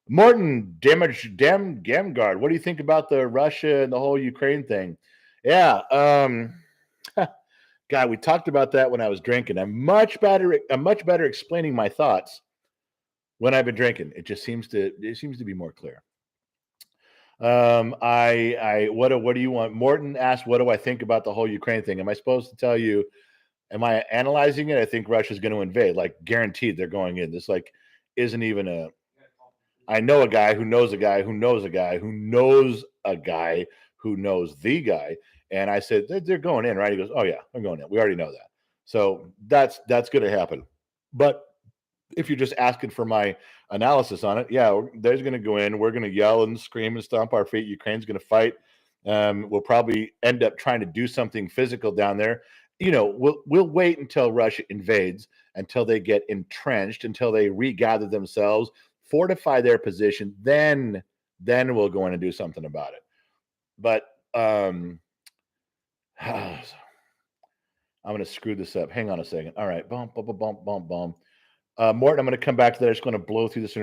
Morton Gamgard, what do you think about the Russia and the whole Ukraine thing? Yeah. God, we talked about that when I was drinking. I'm much better explaining my thoughts when I've been drinking. It seems to be more clear. What do you want? Morton asked, what do I think about the whole Ukraine thing? Am I supposed to tell you, am I analyzing it? I think Russia's going to invade, like guaranteed they're going in. This isn't even I know a guy who knows a guy who knows a guy who knows a guy who knows the guy. And I said, they're going in, right? He goes, oh yeah, they're going in. We already know that. So that's going to happen. But if you're just asking for my analysis on it, yeah, there's going to go in. We're going to yell and scream and stomp our feet. Ukraine's going to fight. We'll probably end up trying to do something physical down there. We'll wait until Russia invades, until they get entrenched, until they regather themselves, fortify their position. Then we'll go in and do something about it. But I'm going to screw this up. Hang on a second. All right. Bump, bump, bump, bump, bump. Morton, I'm going to come back to that. I'm just going to blow through this.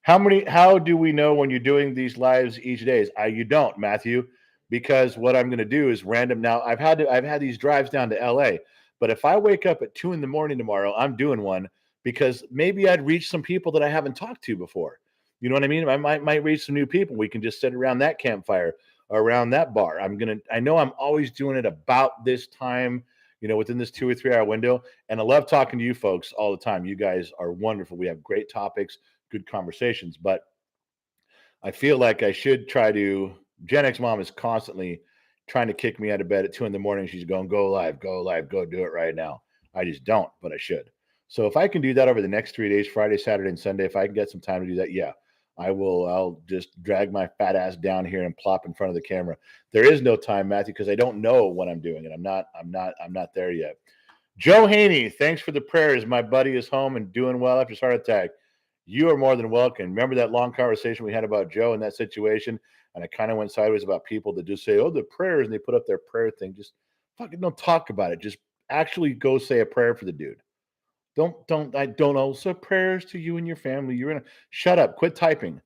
How do we know when you're doing these lives each day? You don't, Matthew, because what I'm going to do is random. Now I've had these drives down to LA, but if I wake up at 2 a.m. tomorrow, I'm doing one because maybe I'd reach some people that I haven't talked to before. You know what I mean? I might reach some new people. We can just sit around that campfire or around that bar. I know I'm always doing it about this time, within this 2 or 3 hour window. And I love talking to you folks all the time. You guys are wonderful. We have great topics, good conversations, but I feel like I should try to. Gen X mom is constantly trying to kick me out of bed at 2 a.m. She's going, go live, go do it right now. I just don't, but I should. So if I can do that over the next 3 days, Friday, Saturday, and Sunday, if I can get some time to do that, yeah, I will. I'll just drag my fat ass down here and plop in front of the camera. There is no time, Matthew, because I don't know when I'm doing it. I'm not there yet. Joe Haney, thanks for the prayers. My buddy is home and doing well after his heart attack. You are more than welcome. Remember that long conversation we had about Joe in that situation? And I kind of went sideways about people that just say, oh, the prayers, and they put up their prayer thing. Just fucking don't talk about it. Just actually go say a prayer for the dude. I don't know. So prayers to you and your family. Shut up. Quit typing.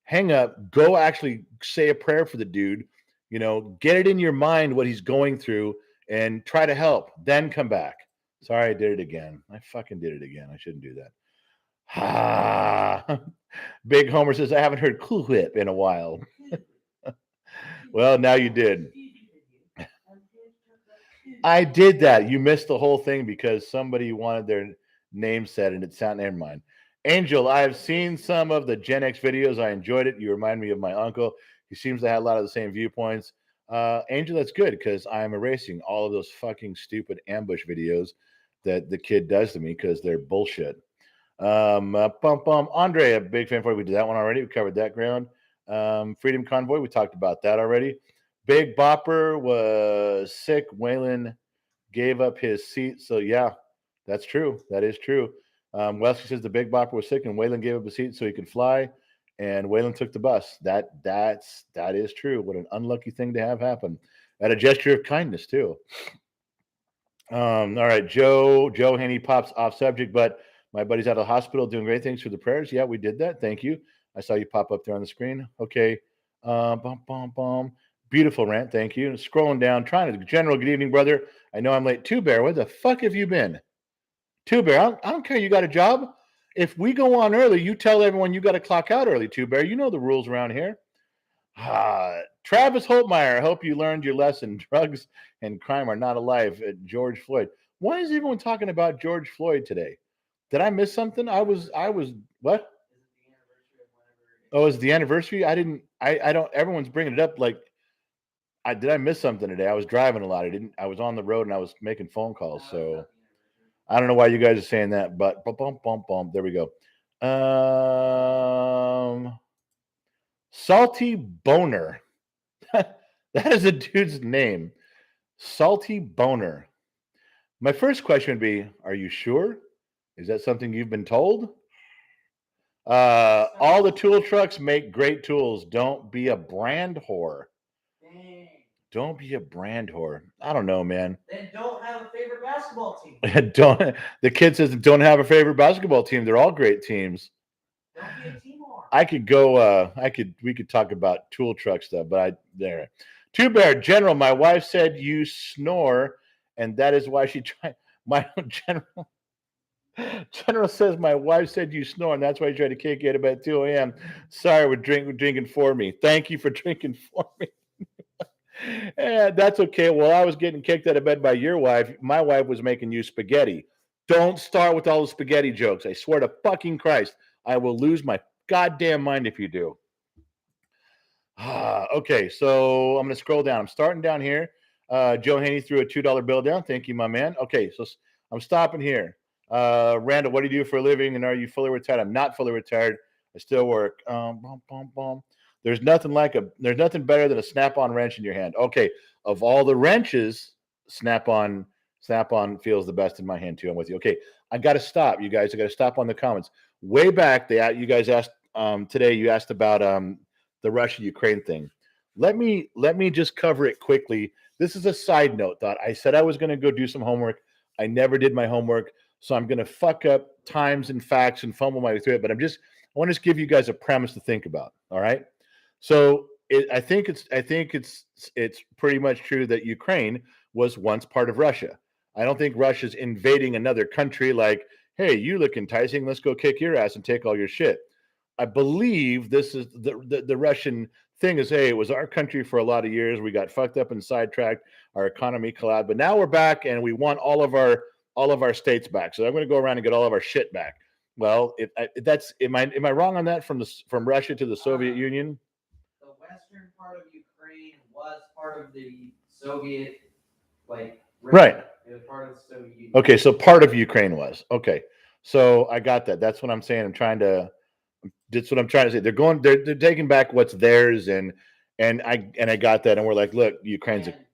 Hang up. Go actually say a prayer for the dude. Get it in your mind what he's going through and try to help. Then come back. Sorry, I did it again. I fucking did it again. I shouldn't do that. Big Homer says, I haven't heard Cool Whip in a while. Well, now you did. I did that. You missed the whole thing because somebody wanted their name said and it sounded, never mind. Angel, I have seen some of the Gen X videos. I enjoyed it. You remind me of my uncle. He seems to have a lot of the same viewpoints. Angel, that's good because I'm erasing all of those fucking stupid ambush videos that the kid does to me because they're bullshit. Andre, a big fan for you. We did that one already. We covered that ground. Freedom Convoy, we talked about that already. Big Bopper was sick. Waylon gave up his seat. So, yeah, that's true. That is true. Wesley says the Big Bopper was sick and Waylon gave up his seat so he could fly. And Waylon took the bus. That is true. What an unlucky thing to have happen. At a gesture of kindness, too. All right, Joe Haney pops off subject, but my buddy's out of the hospital doing great things for the prayers. Yeah, we did that. Thank you. I saw you pop up there on the screen. Okay. Beautiful rant. Thank you. Scrolling down, trying to. General, good evening, brother. I know I'm late. Two Bear, where the fuck have you been? Two Bear, I don't care. You got a job. If we go on early, you tell everyone you got to clock out early, Two Bear. You know the rules around here. Travis Holtmeyer, I hope you learned your lesson. Drugs and crime are not alive. George Floyd. Why is everyone talking about George Floyd today? Did I miss something? I was what? Oh, is the anniversary? I don't. Everyone's bringing it up. Like, did I miss something today? I was driving a lot. I was on the road and I was making phone calls. So I don't know why you guys are saying that, but there we go. Salty Boner. That is a dude's name. Salty Boner. My first question would be, are you sure? Is that something you've been told? All the tool trucks make great tools. Don't be a brand whore. Dang. Don't be a brand whore. I don't know, man. Then don't have a favorite basketball team. The kid says don't have a favorite basketball team. They're all great teams. Don't be a team whore. I could go. We could talk about tool truck stuff, but there. Two Bear General. My wife said you snore, and that is why she tried. My General says my wife said you snore, and that's why he tried to kick you out of bed at 2 a.m. Sorry, we're drinking for me. Thank you for drinking for me. That's okay. Well, I was getting kicked out of bed by your wife. My wife was making you spaghetti. Don't start with all the spaghetti jokes. I swear to fucking Christ, I will lose my goddamn mind if you do. Okay, so I'm going to scroll down. I'm starting down here. Joe Haney threw a $2 bill down. Thank you, my man. Okay, so I'm stopping here. Randall, what do you do for a living? And are you fully retired? I'm not fully retired. I still work. There's nothing better than a snap-on wrench in your hand. Okay, of all the wrenches, snap-on feels the best in my hand too. I'm with you. Okay, I got to stop, you guys. I got to stop on the comments. Way back, you guys asked today. You asked about the Russia-Ukraine thing. Let me just cover it quickly. This is a side note. Thought I said I was going to go do some homework. I never did my homework, so I'm going to fuck up times and facts and fumble my way through it. But I want to just give you guys a premise to think about. All right. So I think it's pretty much true that Ukraine was once part of Russia. I don't think Russia's invading another country like, hey, you look enticing, let's go kick your ass and take all your shit. I believe this is the Russian thing is, hey, it was our country for a lot of years. We got fucked up and sidetracked. Our economy collapsed, but now we're back and we want all of our states back. So I'm going to go around and get all of our shit back. Well, am I wrong on that from Russia to the Soviet Union? The western part of Ukraine was part of the Soviet, right. It was part of the Soviet Union. Okay, so part of Ukraine was okay. So I got that. That's what I'm saying. That's what I'm trying to say. They're taking back what's theirs, and I got that. And we're like, look, Ukraine got its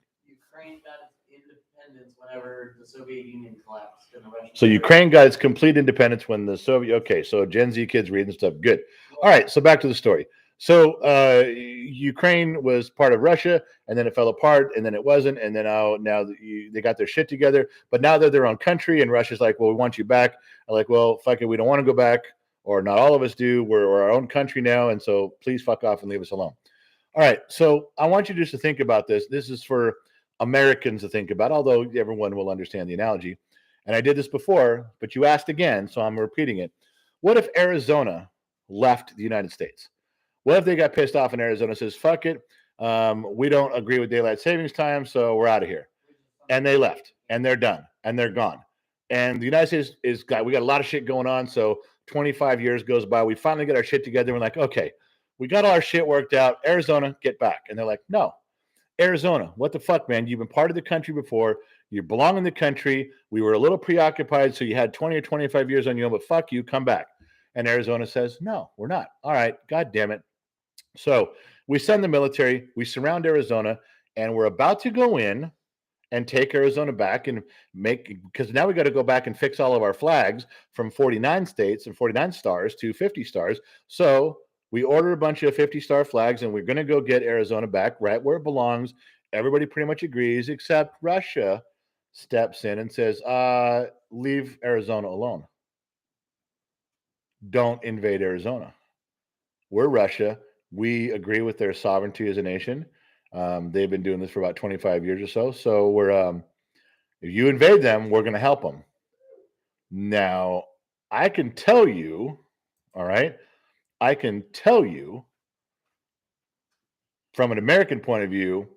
independence whenever the Soviet Union collapsed. So Ukraine got its complete independence when the Soviet. Okay, so Gen Z kids reading stuff. Good. All right, so back to the story. So Ukraine was part of Russia, and then it fell apart, and then it wasn't, and then now they got their shit together. But now they're their own country, and Russia's like, well, we want you back. I'm like, well, fuck it, we don't want to go back, or not all of us do. We're our own country now, and so please fuck off and leave us alone. All right, so I want you just to think about this. This is for Americans to think about, although everyone will understand the analogy. And I did this before, but you asked again, so I'm repeating it. What if Arizona left the United States? What if they got pissed off and Arizona says, fuck it, we don't agree with daylight savings time, so we're out of here. And they left, and they're done, and they're gone. And the United States we got a lot of shit going on, so 25 years goes by. We finally get our shit together. We're like, okay, we got all our shit worked out. Arizona, get back. And they're like, no. Arizona, what the fuck, man? You've been part of the country before. You belong in the country. We were a little preoccupied, so you had 20 or 25 years on you, but fuck you, come back. And Arizona says, no, we're not. All right, God damn it. So we send the military, we surround Arizona, and we're about to go in and take Arizona back and because now we got to go back and fix all of our flags from 49 states and 49 stars to 50 stars. So we order a bunch of 50-star flags, and we're going to go get Arizona back right where it belongs. Everybody pretty much agrees, except Russia steps in and says, leave Arizona alone. Don't invade Arizona. We're Russia. We agree with their sovereignty as a nation. They've been doing this for about 25 years or so. So we're if you invade them, we're going to help them. Now, I can tell you, all right, I can tell you from an American point of view,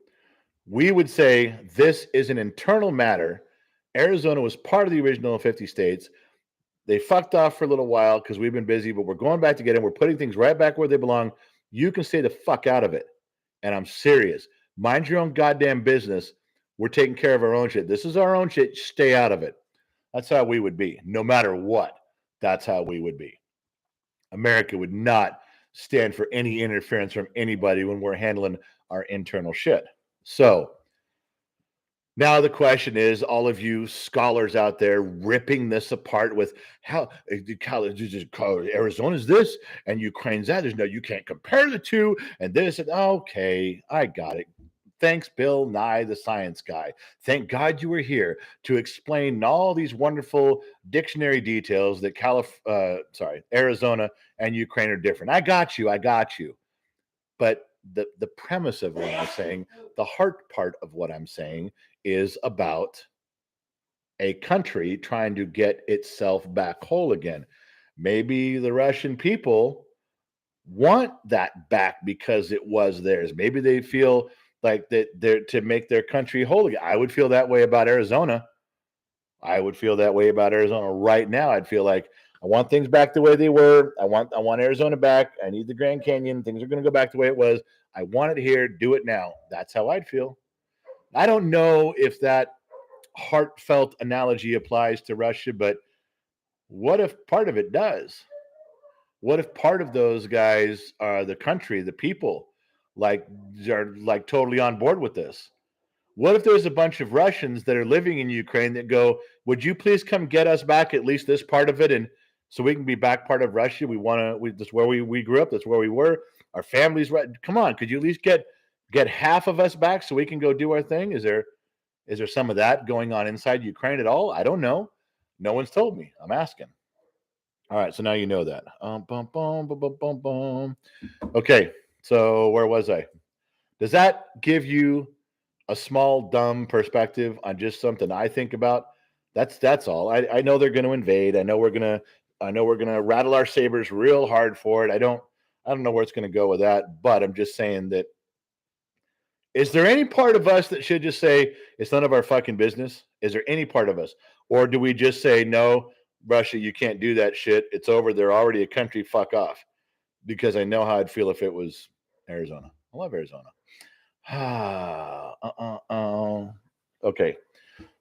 we would say this is an internal matter. Arizona was part of the original 50 states. They fucked off for a little while because we've been busy, but we're going back to get them. We're putting things right back where they belong. You can stay the fuck out of it. And I'm serious. Mind your own goddamn business. We're taking care of our own shit. This is our own shit. Stay out of it. That's how we would be. No matter what, that's how we would be. America would not stand for any interference from anybody when we're handling our internal shit. So now the question is, all of you scholars out there ripping this apart with how Arizona's this and Ukraine's that. There's no, you can't compare the two and this. And okay, I got it. Thanks, Bill Nye, the science guy. Thank God you were here to explain all these wonderful dictionary details that Arizona and Ukraine are different. I got you. But the premise of what I'm saying, the heart part of what I'm saying is about a country trying to get itself back whole again. Maybe the Russian people want that back because it was theirs. Maybe they feel like that they're to make their country whole again. I would feel that way about Arizona. Right now. I'd feel like I want things back the way they were. I want Arizona back. I need the Grand Canyon. Things are going to go back the way it was. I want it here. Do it now. That's how I'd feel. I don't know if that heartfelt analogy applies to Russia, but What if part of it does? What if part of those guys are the country, the people, like are like totally on board with this? What if there's a bunch of Russians that are living in Ukraine that go, would you please come get us back at least this part of it, and so we can be back part of Russia? We want to. That's where we grew up. That's where we were. Our families. Come on, could you at least get half of us back so we can go do our thing? Is there some of that going on inside Ukraine at all? I don't know. No one's told me. I'm asking. All right, so now you know that. Bum, bum, bum, bum, bum, bum. Okay, so where was I? Does that give you a small dumb perspective on just something I think about? That's all. I know they're going to invade. I know we're gonna rattle our sabers real hard for it. I don't know where it's going to go with that, but I'm just saying that. Is there any part of us that should just say it's none of our fucking business? Is there any part of us, or do we just say no, Russia, you can't do that shit. It's over. They're already a country. Fuck off. Because I know how I'd feel if it was Arizona. I love Arizona. Okay.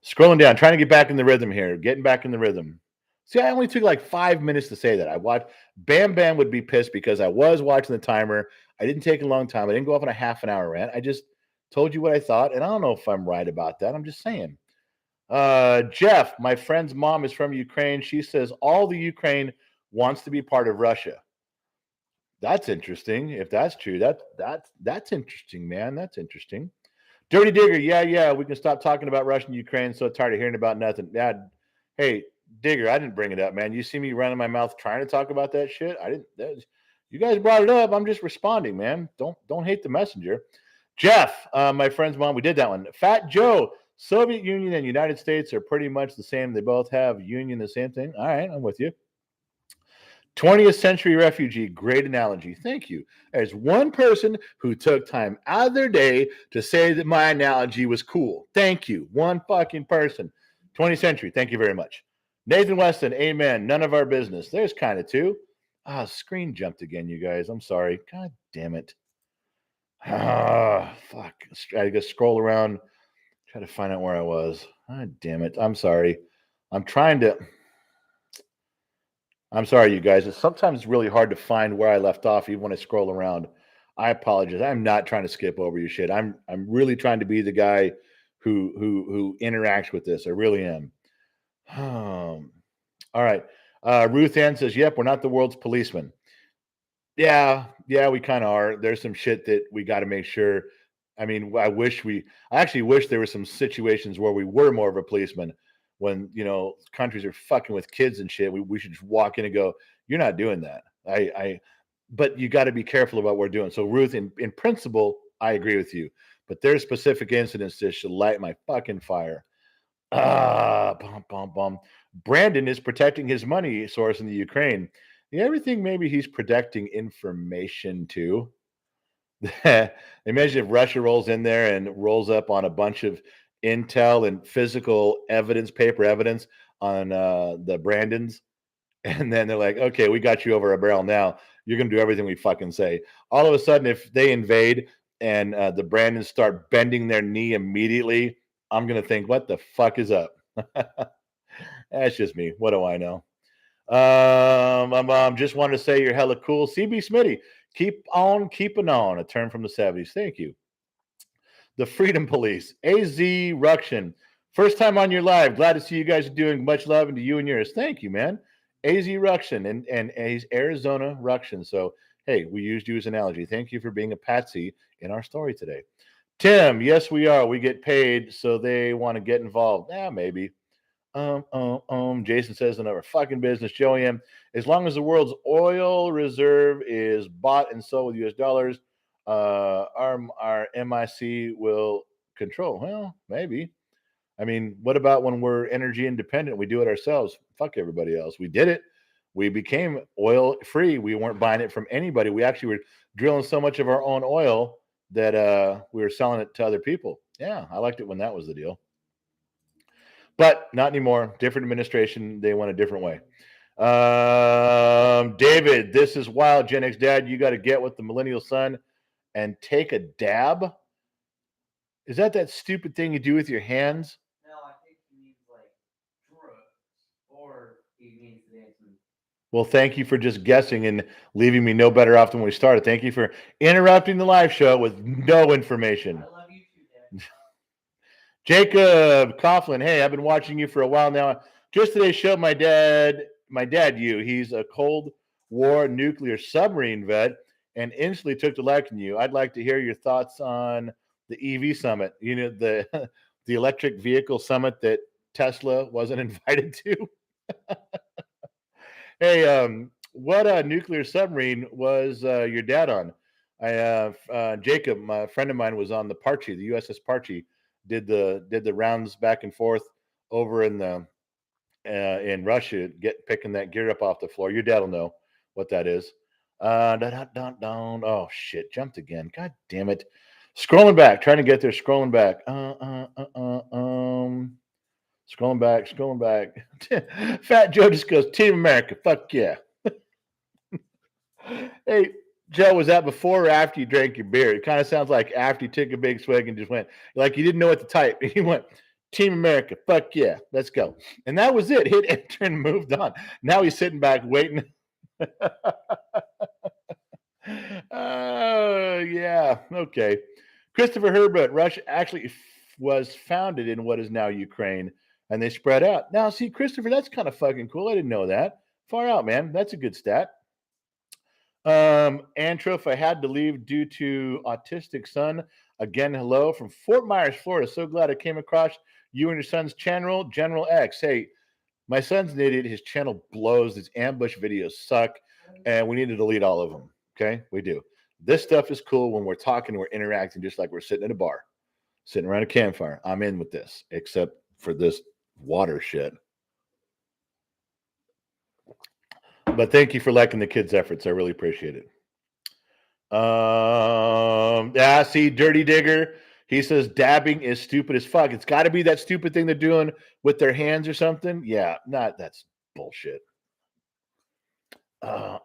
Scrolling down, trying to get back in the rhythm here. Getting back in the rhythm. See, I only took like 5 minutes to say that. I watched Bam Bam would be pissed because I was watching the timer. I didn't take a long time. I didn't go off on a half an hour rant. I just told you what I thought, and I don't know if I'm right about that. I'm just saying. Jeff, my friend's mom is from Ukraine. She says all the Ukraine wants to be part of Russia. That's interesting. If that's true, that's interesting, man. That's interesting. Dirty Digger, yeah. We can stop talking about Russia and Ukraine. So tired of hearing about nothing. Yeah. Hey, Digger, I didn't bring it up, man. You see me running my mouth trying to talk about that shit. I didn't. You guys brought it up. I'm just responding, man. Don't hate the messenger. Jeff, my friend's mom. We did that one. Fat Joe. Soviet Union and United States are pretty much the same. They both have union, the same thing. All right, I'm with you. 20th century refugee, great analogy. Thank you. There's one person who took time out of their day to say that my analogy was cool. Thank you. One fucking person. 20th century. Thank you very much. Nathan Weston, amen. None of our business. There's kind of two. Screen jumped again, you guys. I'm sorry. God damn it. Fuck. I gotta scroll around, try to find out where I was. God damn it. I'm sorry. I'm sorry, you guys. It's sometimes really hard to find where I left off, even when I scroll around. I apologize. I'm not trying to skip over your shit. I'm really trying to be the guy who interacts with this. I really am. All right. Ruth Ann says, "Yep, we're not the world's policeman." Yeah, we kind of are. There's some shit that we got to make sure. I mean, I actually wish there were some situations where we were more of a policeman. When countries are fucking with kids and shit, we should just walk in and go, "You're not doing that." But you got to be careful about what we're doing. So Ruth, in principle, I agree with you. But there's specific incidents that should light my fucking fire. Brandon is protecting his money source in the Ukraine. You ever think maybe he's protecting information too? Imagine if Russia rolls in there and rolls up on a bunch of intel and physical evidence, paper evidence on the Brandons. And then they're like, okay, we got you over a barrel now. You're going to do everything we fucking say. All of a sudden, if they invade and the Brandons start bending their knee immediately, I'm going to think, what the fuck is up? That's just me. What do I know? Just wanted to say you're hella cool. CB Smitty, keep on keeping on. A term from the 70s. Thank you. The Freedom Police, AZ Ruction. First time on your live. Glad to see you guys are doing. Much love into you and yours. Thank you, man. AZ Ruction and he's Arizona Ruction. So, hey, we used you as an analogy. Thank you for being a patsy in our story today. Tim, yes, we are. We get paid, so they want to get involved. Yeah, maybe. Jason says in our fucking business, Joey M. As long as the world's oil reserve is bought and sold with US dollars, our MIC will control. Well, maybe. I mean, what about when we're energy independent? We do it ourselves. Fuck everybody else. We did it. We became oil free. We weren't buying it from anybody. We actually were drilling so much of our own oil that we were selling it to other people. Yeah, I liked it when that was the deal. But not anymore. Different administration. They went a different way. David, this is wild. Gen X dad, you got to get with the millennial son and take a dab. Is that stupid thing you do with your hands? No, I think he means like drugs, or he means the Well, thank you for just guessing and leaving me no better off than when we started. Thank you for interrupting the live show with no information. I love you too, Dad. Jacob Coughlin, hey, I've been watching you for a while now. Just today showed my dad you. He's a Cold War nuclear submarine vet and instantly took to liking you. I'd like to hear your thoughts on the EV summit. You know, the the electric vehicle summit that Tesla wasn't invited to. Hey, what nuclear submarine was your dad on? Jacob, my friend of mine, was on the Parchi, the USS Parchi. Did the rounds back and forth over in Russia, picking that gear up off the floor. Your dad will know what that is. Oh shit! Jumped again. God damn it! Scrolling back, trying to get there. Scrolling back. Scrolling back. Fat Joe just goes, Team America, fuck yeah. Hey, Joe, was that before or after you drank your beer? It kind of sounds like after you took a big swig and just went, like you didn't know what to type. He went, Team America, fuck yeah, let's go. And that was it. Hit enter and moved on. Now he's sitting back waiting. Oh, yeah. Okay. Christopher Herbert, Russia actually was founded in what is now Ukraine, and they spread out. Now, see, Christopher, that's kind of fucking cool. I didn't know that. Far out, man. That's a good stat. Antro, if I had to leave due to autistic son, again, hello from Fort Myers, Florida. So glad I came across you and your son's channel, General X. Hey, my son's an idiot. His channel blows. His ambush videos suck, and we need to delete all of them. Okay, we do. This stuff is cool when we're talking, we're interacting, just like we're sitting at a bar, sitting around a campfire. I'm in with this, except for this water shit. But thank you for liking the kids' efforts. I really appreciate it. Yeah, see, Dirty Digger. He says dabbing is stupid as fuck. It's got to be that stupid thing they're doing with their hands or something. Yeah, that's bullshit. Okay.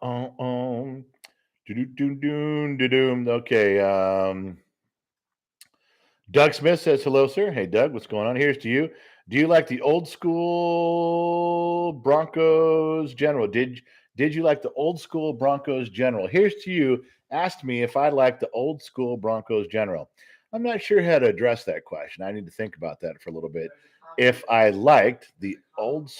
Doug Smith says hello, sir. Hey, Doug, what's going on? Here's to you. Do you like the old school Broncos general? Did you like the old school Broncos general? Here's to you. Asked me if I like the old school Broncos general. I'm not sure how to address that question. I need to think about that for a little bit. If I liked the old,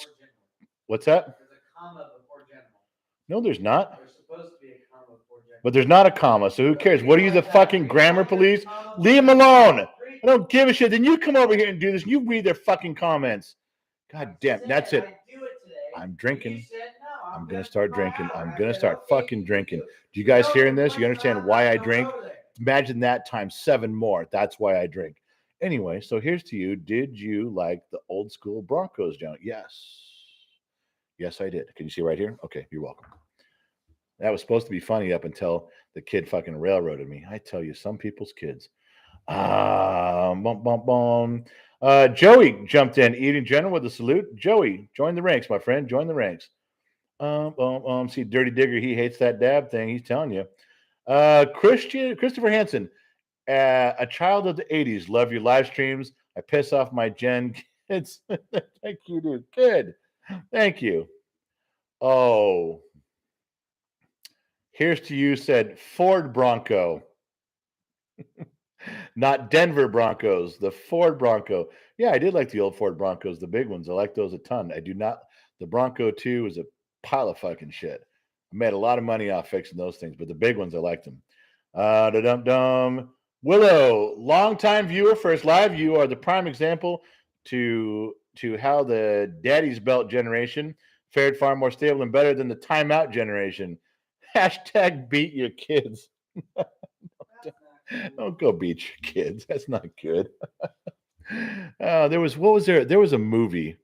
what's that? There's a comma before general. No, there's not. There's supposed to be a comma before general. But there's not a comma, so who cares? What are you, the fucking grammar police? Leave him alone. I don't give a shit. Then you come over here and do this. And you read their fucking comments. God damn. That's it. I'm drinking. I'm going to start drinking. I'm going to start fucking drinking. Do you guys hearing this? You understand why I drink? Imagine that times 7 more. That's why I drink. Anyway, so here's to you. Did you like the old school Broncos, John? Yes. Yes, I did. Can you see right here? Okay, you're welcome. That was supposed to be funny up until the kid fucking railroaded me. I tell you, some people's kids. Joey jumped in. Eating General with a salute. Joey, join the ranks, my friend. Join the ranks. See, Dirty Digger, he hates that dab thing. He's telling you. Christopher Hansen, a child of the 80s. Love your live streams. I piss off my Gen kids. Thank you, dude. Good. Thank you. Oh. Here's to you, said Ford Bronco. Not Denver Broncos, the Ford Bronco. Yeah, I did like the old Ford Broncos, the big ones. I like those a ton. I do not. The Bronco 2 is a pile of fucking shit. I made a lot of money off fixing those things, but the big ones, I liked them. Willow, longtime viewer, first live. You are the prime example to how the daddy's belt generation fared far more stable and better than the timeout generation. Hashtag beat your kids. Don't go beat your kids. That's not good. There was a movie,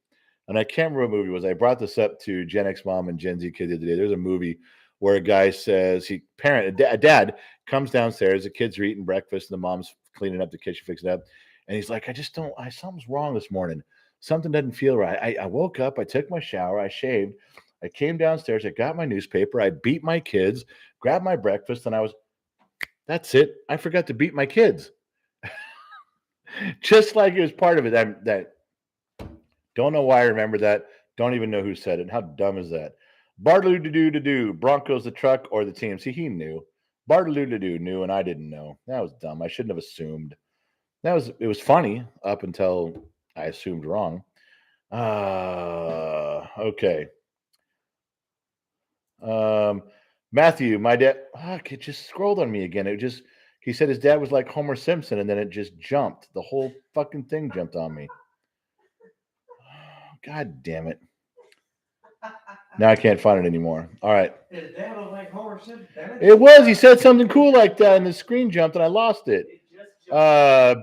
and I can't remember what movie it was. I brought this up to Gen X mom and Gen Z kid the other day. There's a movie where a guy says a dad comes downstairs, the kids are eating breakfast, and the mom's cleaning up the kitchen, fixing it up. And he's like, something's wrong this morning. Something doesn't feel right. I woke up, I took my shower, I shaved, I came downstairs, I got my newspaper, I beat my kids, grabbed my breakfast, and that's it. I forgot to beat my kids. Just like it was part of it. That don't know why I remember that. Don't even know who said it. How dumb is that? Bartaloo-do-do-do-do. Broncos the truck or the team. See, he knew. Bartaloo-do-do knew, and I didn't know. That was dumb. I shouldn't have assumed. It was funny up until I assumed wrong. Okay. Matthew, my dad. It just scrolled on me again. He said his dad was like Homer Simpson, and then it just jumped. The whole fucking thing jumped on me. God damn it. Now I can't find it anymore. All right. His dad was like Homer Simpson. It was. He said something cool like that, and the screen jumped, and I lost it.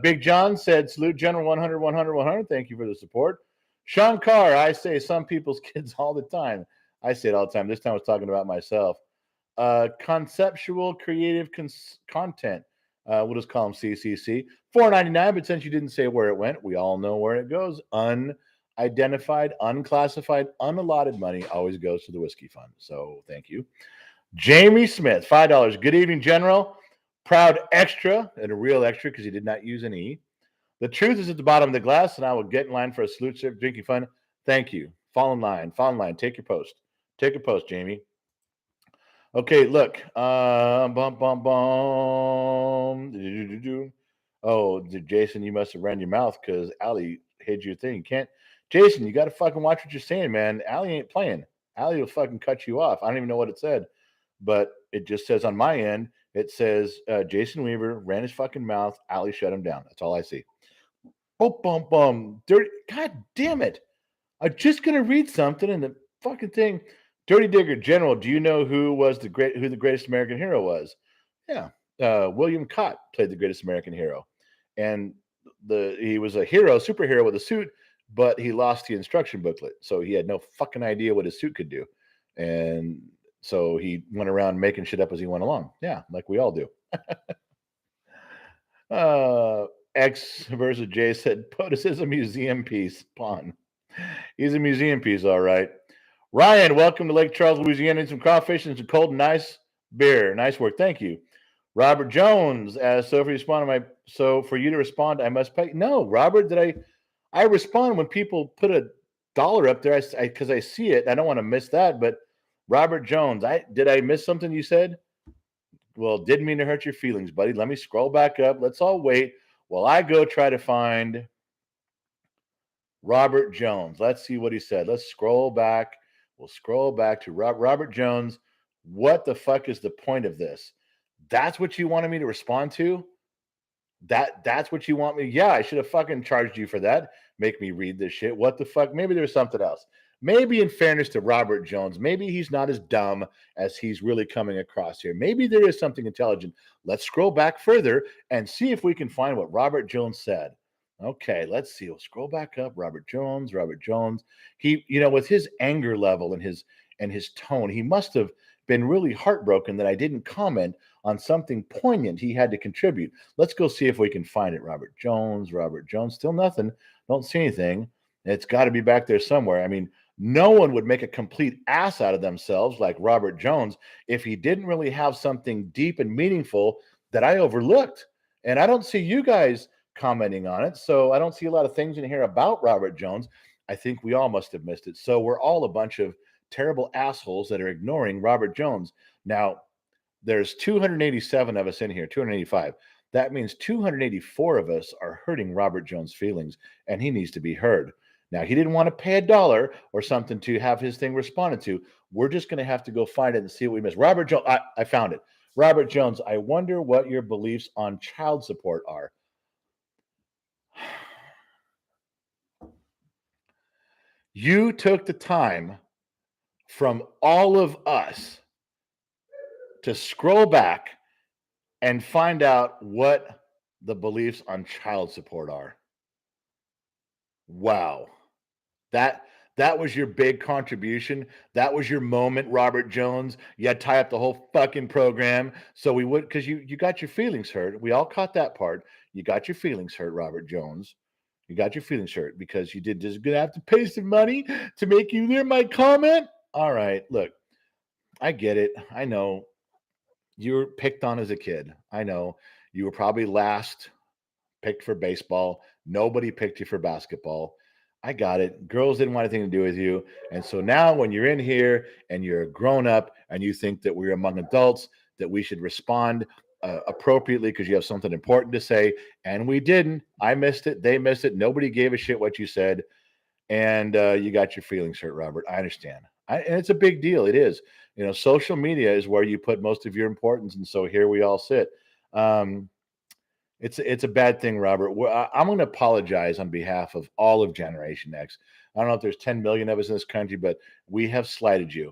Big John said, salute General 100, 100, 100. Thank you for the support. Sean Carr, I say some people's kids all the time. I say it all the time. This time I was talking about myself. Conceptual creative content. We'll just call them CCC. $4.99, but since you didn't say where it went, we all know where it goes. Unidentified, unclassified, unallotted money always goes to the whiskey fund. So thank you. Jamie Smith, $5. Good evening, General. Proud extra, and a real extra because he did not use an E. The truth is at the bottom of the glass, and I will get in line for a salute sip drinking fun. Thank you. Fall in line. Fall in line. Take your post. Take your post, Jamie. Okay, look. Bum, bum, bum. Oh, Jason, you must have ran your mouth because Allie hid your thing. Jason, you got to fucking watch what you're saying, man. Allie ain't playing. Allie will fucking cut you off. I don't even know what it said, but it just says on my end, it says Jason Weaver ran his fucking mouth. Allie shut him down. That's all I see. Oh, bum, bum. Dirty. God damn it. I'm just going to read something and the fucking thing. Dirty Digger, General, do you know who the greatest American hero was? Yeah. William Cott played the greatest American hero. And he was a superhero with a suit, but he lost the instruction booklet. So he had no fucking idea what his suit could do. And so he went around making shit up as he went along. Yeah, like we all do. X versus J said, POTUS is a museum piece. Pawn. He's a museum piece, all right. Ryan, welcome to Lake Charles, Louisiana. Need some crawfish and some cold and nice beer. Nice work. Thank you. Robert Jones, so for you to respond, I must pay. No, Robert, I respond when people put $1 up there because I see it. I don't want to miss that, but Robert Jones, did I miss something you said? Well, didn't mean to hurt your feelings, buddy. Let me scroll back up. Let's all wait while I go try to find Robert Jones. Let's see what he said. Let's scroll back. We'll scroll back to Robert Jones. What the fuck is the point of this? That's what you wanted me to respond to? That's what you want me? Yeah, I should have fucking charged you for that. Make me read this shit. What the fuck? Maybe there's something else. Maybe in fairness to Robert Jones, maybe he's not as dumb as he's really coming across here. Maybe there is something intelligent. Let's scroll back further and see if we can find what Robert Jones said. Okay, let's see. We'll scroll back up. Robert Jones. He, with his anger level and his tone, he must have been really heartbroken that I didn't comment on something poignant he had to contribute. Let's go see if we can find it. Robert Jones, still nothing. Don't see anything. It's got to be back there somewhere. I mean, no one would make a complete ass out of themselves like Robert Jones if he didn't really have something deep and meaningful that I overlooked. And I don't see you guys commenting on it. So I don't see a lot of things in here about Robert Jones. I think we all must have missed it. So we're all a bunch of terrible assholes that are ignoring Robert Jones. Now, there's 287 of us in here, 285. That means 284 of us are hurting Robert Jones' feelings, and he needs to be heard. Now, he didn't want to pay $1 or something to have his thing responded to. We're just going to have to go find it and see what we missed. Robert Jones, I found it. Robert Jones, I wonder what your beliefs on child support are. You took the time from all of us to scroll back and find out what the beliefs on child support are. Wow. That was your big contribution. That was your moment, Robert Jones. You had to tie up the whole fucking program. So we would, because you got your feelings hurt. We all caught that part. You got your feelings hurt, Robert Jones. You got your feelings hurt because you did just gonna have to pay some money to make you hear my comment. All right, look, I get it. I know you were picked on as a kid. I know you were probably last picked for baseball. Nobody picked you for basketball. I got it. Girls didn't want anything to do with you. And so now when you're in here and you're a grown up and you think that we're among adults, that we should respond appropriately because you have something important to say. And we didn't. I missed it. They missed it. Nobody gave a shit what you said. And you got your feelings hurt, Robert. I understand. And it's a big deal. It is. Social media is where you put most of your importance. And so here we all sit. It's a bad thing, Robert. I'm going to apologize on behalf of all of Generation X. I don't know if there's 10 million of us in this country, but we have slighted you.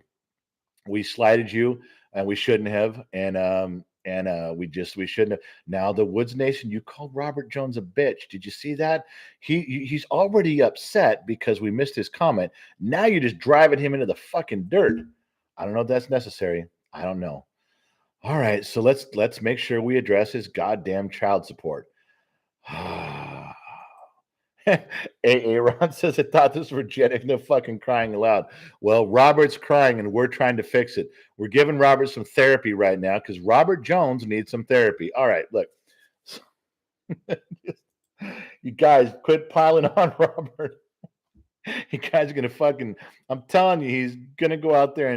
We slighted you, and we shouldn't have. And we shouldn't have. Now the Woods Nation, you called Robert Jones a bitch. Did you see that? He's already upset because we missed his comment. Now you're just driving him into the fucking dirt. I don't know if that's necessary. I don't know. All right, so let's make sure we address his goddamn child support. Aaron says, I thought this was Gen X, no fucking crying aloud. Well, Robert's crying and we're trying to fix it. We're giving Robert some therapy right now because Robert Jones needs some therapy. All right, look. You guys quit piling on Robert. You guys are going to fucking, I'm telling you, he's going to go out there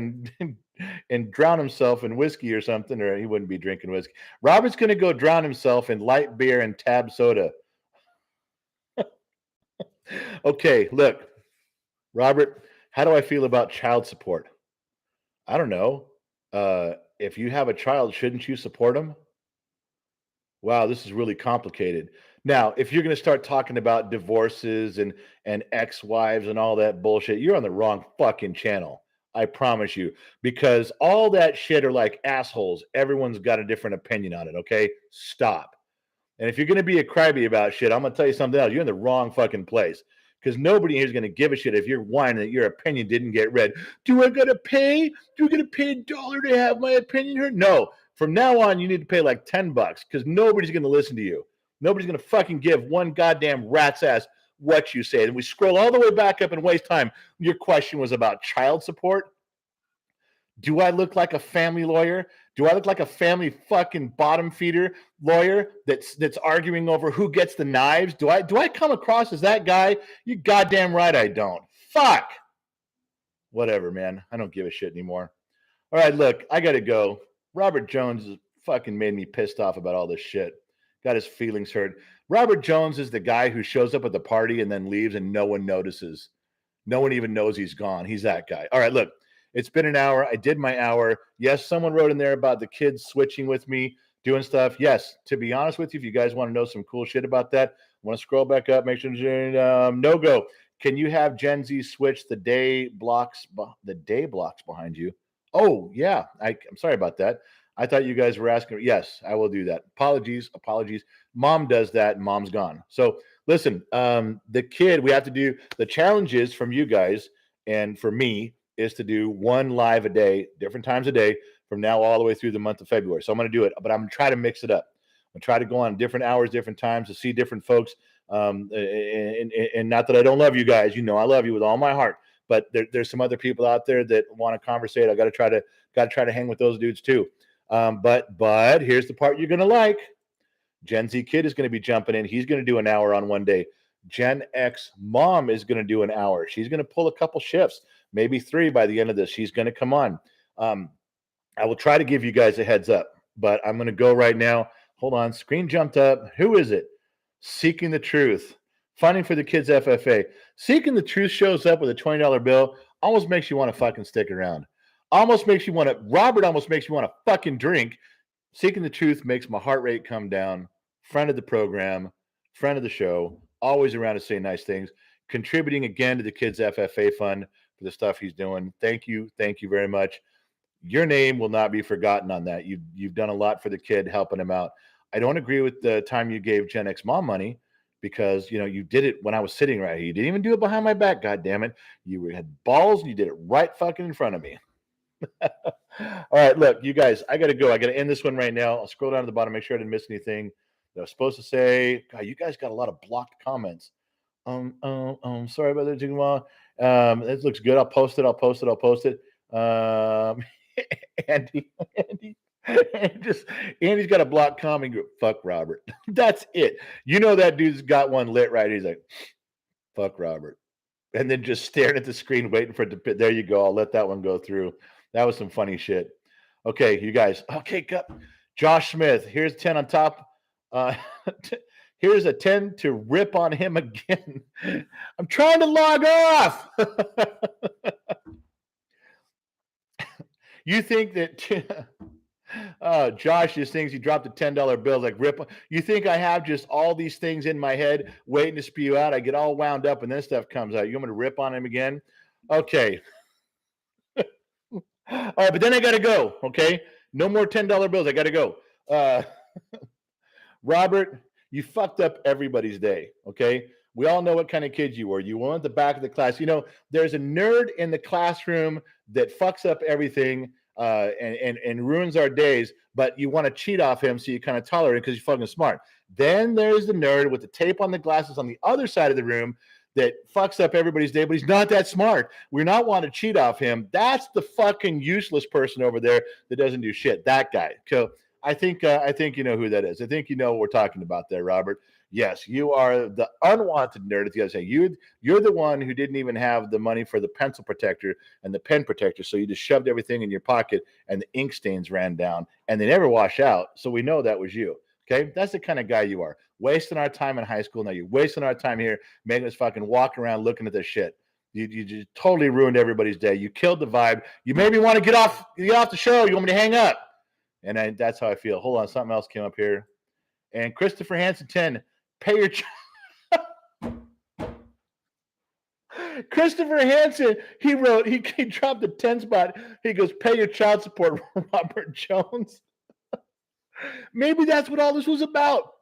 and drown himself in whiskey or something, or he wouldn't be drinking whiskey. Robert's going to go drown himself in light beer and tab soda. Okay, look, Robert, how do I feel about child support? I don't know. If you have a child, shouldn't you support him? Wow, this is really complicated. Now, if you're going to start talking about divorces and ex-wives and all that bullshit, you're on the wrong fucking channel. I promise you, because all that shit are like assholes. Everyone's got a different opinion on it. Okay, stop. And if you're going to be a crybaby about shit, I'm going to tell you something else. You're in the wrong fucking place because nobody here is going to give a shit if you're whining that your opinion didn't get read. Do I got to pay? Do I got to pay $1 to have my opinion heard? No. From now on, you need to pay like $10 because nobody's going to listen to you. Nobody's going to fucking give one goddamn rat's ass what you say. And we scroll all the way back up and waste time. Your question was about child support. Do I look like a family lawyer? Do I look like a family fucking bottom feeder lawyer that's arguing over who gets the knives? Do I come across as that guy? You goddamn right I don't. Fuck. Whatever, man. I don't give a shit anymore. All right, look, I got to go. Robert Jones has fucking made me pissed off about all this shit. Got his feelings hurt. Robert Jones is the guy who shows up at the party and then leaves and no one notices. No one even knows he's gone. He's that guy. All right, look. It's been an hour. I did my hour. Yes, someone wrote in there about the kids switching with me, doing stuff. Yes, to be honest with you, if you guys want to know some cool shit about that, I want to scroll back up. Make sure no go. Can you have Gen Z switch the day blocks behind you? Oh yeah, I'm sorry about that. I thought you guys were asking. Yes, I will do that. Apologies. Mom does that, and Mom's gone. So listen, the kid. We have to do the challenges from you guys and for me. Is to do one live a day, different times a day from now all the way through the month of February. So I'm going to do it, but I'm going to try to mix it up. I'm going to try to go on different hours, different times to see different folks. And not that I don't love you guys, I love you with all my heart, but there's some other people out there that want to conversate. I got to try to hang with those dudes too. But here's the part you're going to like. Gen Z kid is going to be jumping in. He's going to do an hour on one day. Gen X mom is going to do an hour. She's going to pull a couple shifts. Maybe 3 by the end of this. She's going to come on. I will try to give you guys a heads up, but I'm going to go right now. Hold on. Screen jumped up. Who is it? Seeking the Truth. Funding for the Kids FFA. Seeking the Truth shows up with a $20 bill. Almost makes you want to fucking stick around. Robert almost makes you want to fucking drink. Seeking the Truth makes my heart rate come down. Friend of the program. Friend of the show. Always around to say nice things. Contributing again to the Kids FFA fund. For the stuff he's doing. Thank you very much. Your name will not be forgotten on that. You've done a lot for the kid, helping him out. I don't agree with the time you gave Gen X mom money because you did it when I was sitting right here. You didn't even do it behind my back. God damn it! You had balls and you did it right fucking in front of me. All right, look, you guys, I gotta go. I gotta end this one right now. I'll scroll down to the bottom, make sure I didn't miss anything that I was supposed to say. God, you guys got a lot of blocked comments. Sorry about that, Jigma. This looks good. I'll post it. Andy's got a block comment group. Fuck Robert. That's it. That dude's got one lit right. He's like, fuck Robert. and then just staring at the screen, waiting for it to. There you go. I'll let that one go through. That was some funny shit. Okay, you guys. Okay, Josh Smith. Here's 10 on top. Here's a 10 to rip on him again. I'm trying to log off. You think that Josh just thinks he dropped a $10 bill like rip. You think I have just all these things in my head waiting to spew out? I get all wound up and then stuff comes out. You want me to rip on him again? Okay. All right, but then I got to go. Okay. No more $10 bills. I got to go. Robert, you fucked up everybody's day. Okay. We all know what kind of kid you were. You were at the back of the class. You know, there's a nerd in the classroom that fucks up everything and ruins our days, but you want to cheat off him, so you kind of tolerate it because he's fucking smart. Then there's the nerd with the tape on the glasses on the other side of the room that fucks up everybody's day, but he's not that smart. We're not want to cheat off him. That's the fucking useless person over there that doesn't do shit. That guy. So I think you know who that is. I think you know what we're talking about there, Robert. Yes, you are the unwanted nerd. If you guys say you're the one who didn't even have the money for the pencil protector and the pen protector, so you just shoved everything in your pocket and the ink stains ran down and they never wash out. So we know that was you. Okay, that's the kind of guy you are. Wasting our time in high school. Now you're wasting our time here, making us fucking walk around looking at this shit. You just totally ruined everybody's day. You killed the vibe. You made me want to get off the show. You want me to hang up? And that's how I feel. Hold on, something else came up here. And Christopher Hansen 10. Pay your Christopher Hansen, he dropped the 10 spot. He goes, pay your child support, Robert Jones. Maybe that's what all this was about.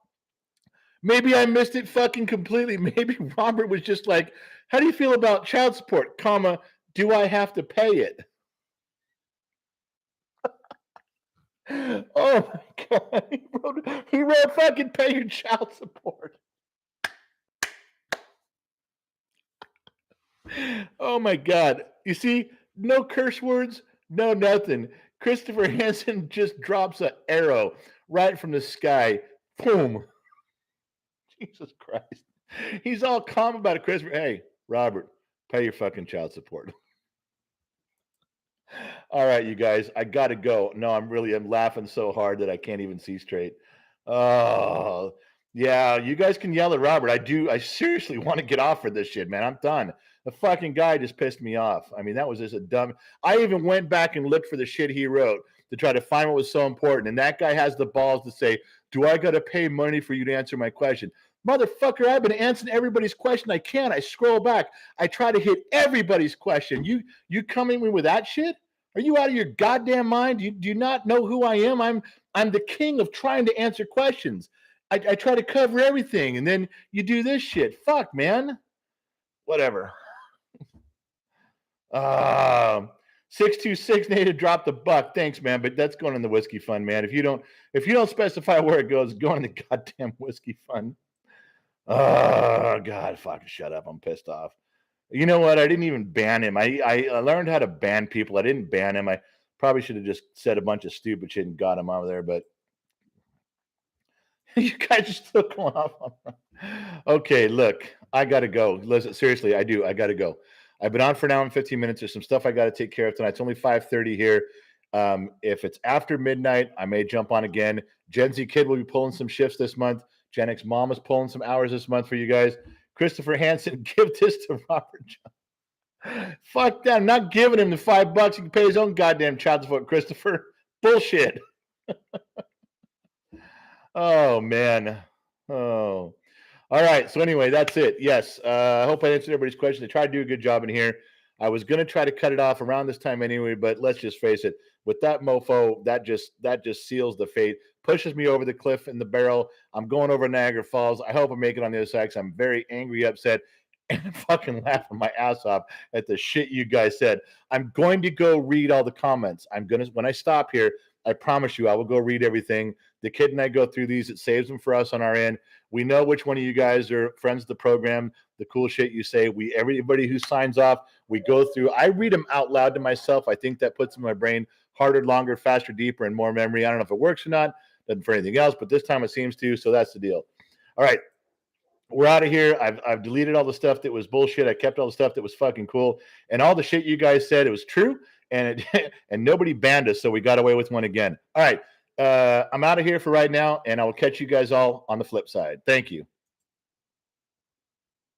Maybe I missed it fucking completely. Maybe Robert was just like, how do you feel about child support, comma, do I have to pay it? Oh my God. He wrote fucking pay your child support. Oh my God. You see, no curse words, no nothing. Christopher Hansen just drops an arrow right from the sky. Boom. Jesus Christ. He's all calm about it. Christopher, hey, Robert, pay your fucking child support. All right, you guys, I got to go. No, I'm laughing so hard that I can't even see straight. Oh, yeah, you guys can yell at Robert. I seriously want to get off for this shit, man. I'm done. The fucking guy just pissed me off. I mean, that was just a dumb. I even went back and looked for the shit he wrote to try to find what was so important. And that guy has the balls to say, do I got to pay money for you to answer my question? Motherfucker, I've been answering everybody's question. I can't. I scroll back. I try to hit everybody's question. You coming with that shit? Are you out of your goddamn mind? Do you not know who I am? I'm the king of trying to answer questions. I try to cover everything, and then you do this shit. Fuck, man. Whatever. 626 Native dropped $1. Thanks, man. But that's going in the whiskey fund, man. If you don't specify where it goes, go in the goddamn whiskey fund. Oh God, fucking shut up. I'm pissed off. You know what? I didn't even ban him. I learned how to ban people. I didn't ban him. I probably should have just said a bunch of stupid shit and got him out of there, but you guys are still going off on that. Okay, look, I gotta go. Listen, seriously, I do. I gotta go. I've been on for now in 15 minutes. There's some stuff I gotta take care of tonight. It's only 5:30 here. If it's after midnight, I may jump on again. Gen Z Kid will be pulling some shifts this month. Gen X Mom is pulling some hours this month for you guys. Christopher Hansen, give this to Robert John. Fuck that. I'm not giving him the $5. He can pay his own goddamn child support, Christopher. Bullshit. Oh, man. Oh. All right. So anyway, that's it. Yes. I hope I answered everybody's question. I tried to do a good job in here. I was going to try to cut it off around this time anyway, but let's just face it. With that mofo, that just seals the fate, pushes me over the cliff in the barrel. I'm going over Niagara Falls. I hope I make it on the other side because I'm very angry, upset, and fucking laughing my ass off at the shit you guys said. I'm going to go read all the comments. When I stop here, I promise you I will go read everything. The kid and I go through these. It saves them for us on our end. We know which one of you guys are friends of the program, the cool shit you say. Everybody who signs off, we go through. I read them out loud to myself. I think that puts them in my brain harder, longer, faster, deeper, and more memory. I don't know if it works or not. Doesn't for anything else, but this time it seems to. So that's the deal. All right. we're out of here. I've deleted all the stuff that was bullshit. I kept all the stuff that was fucking cool, and all the shit you guys said, it was true, and it, and nobody banned us, so we got away with one again. All right, I'm out of here for right now, and I will catch you guys all on the flip side. Thank you.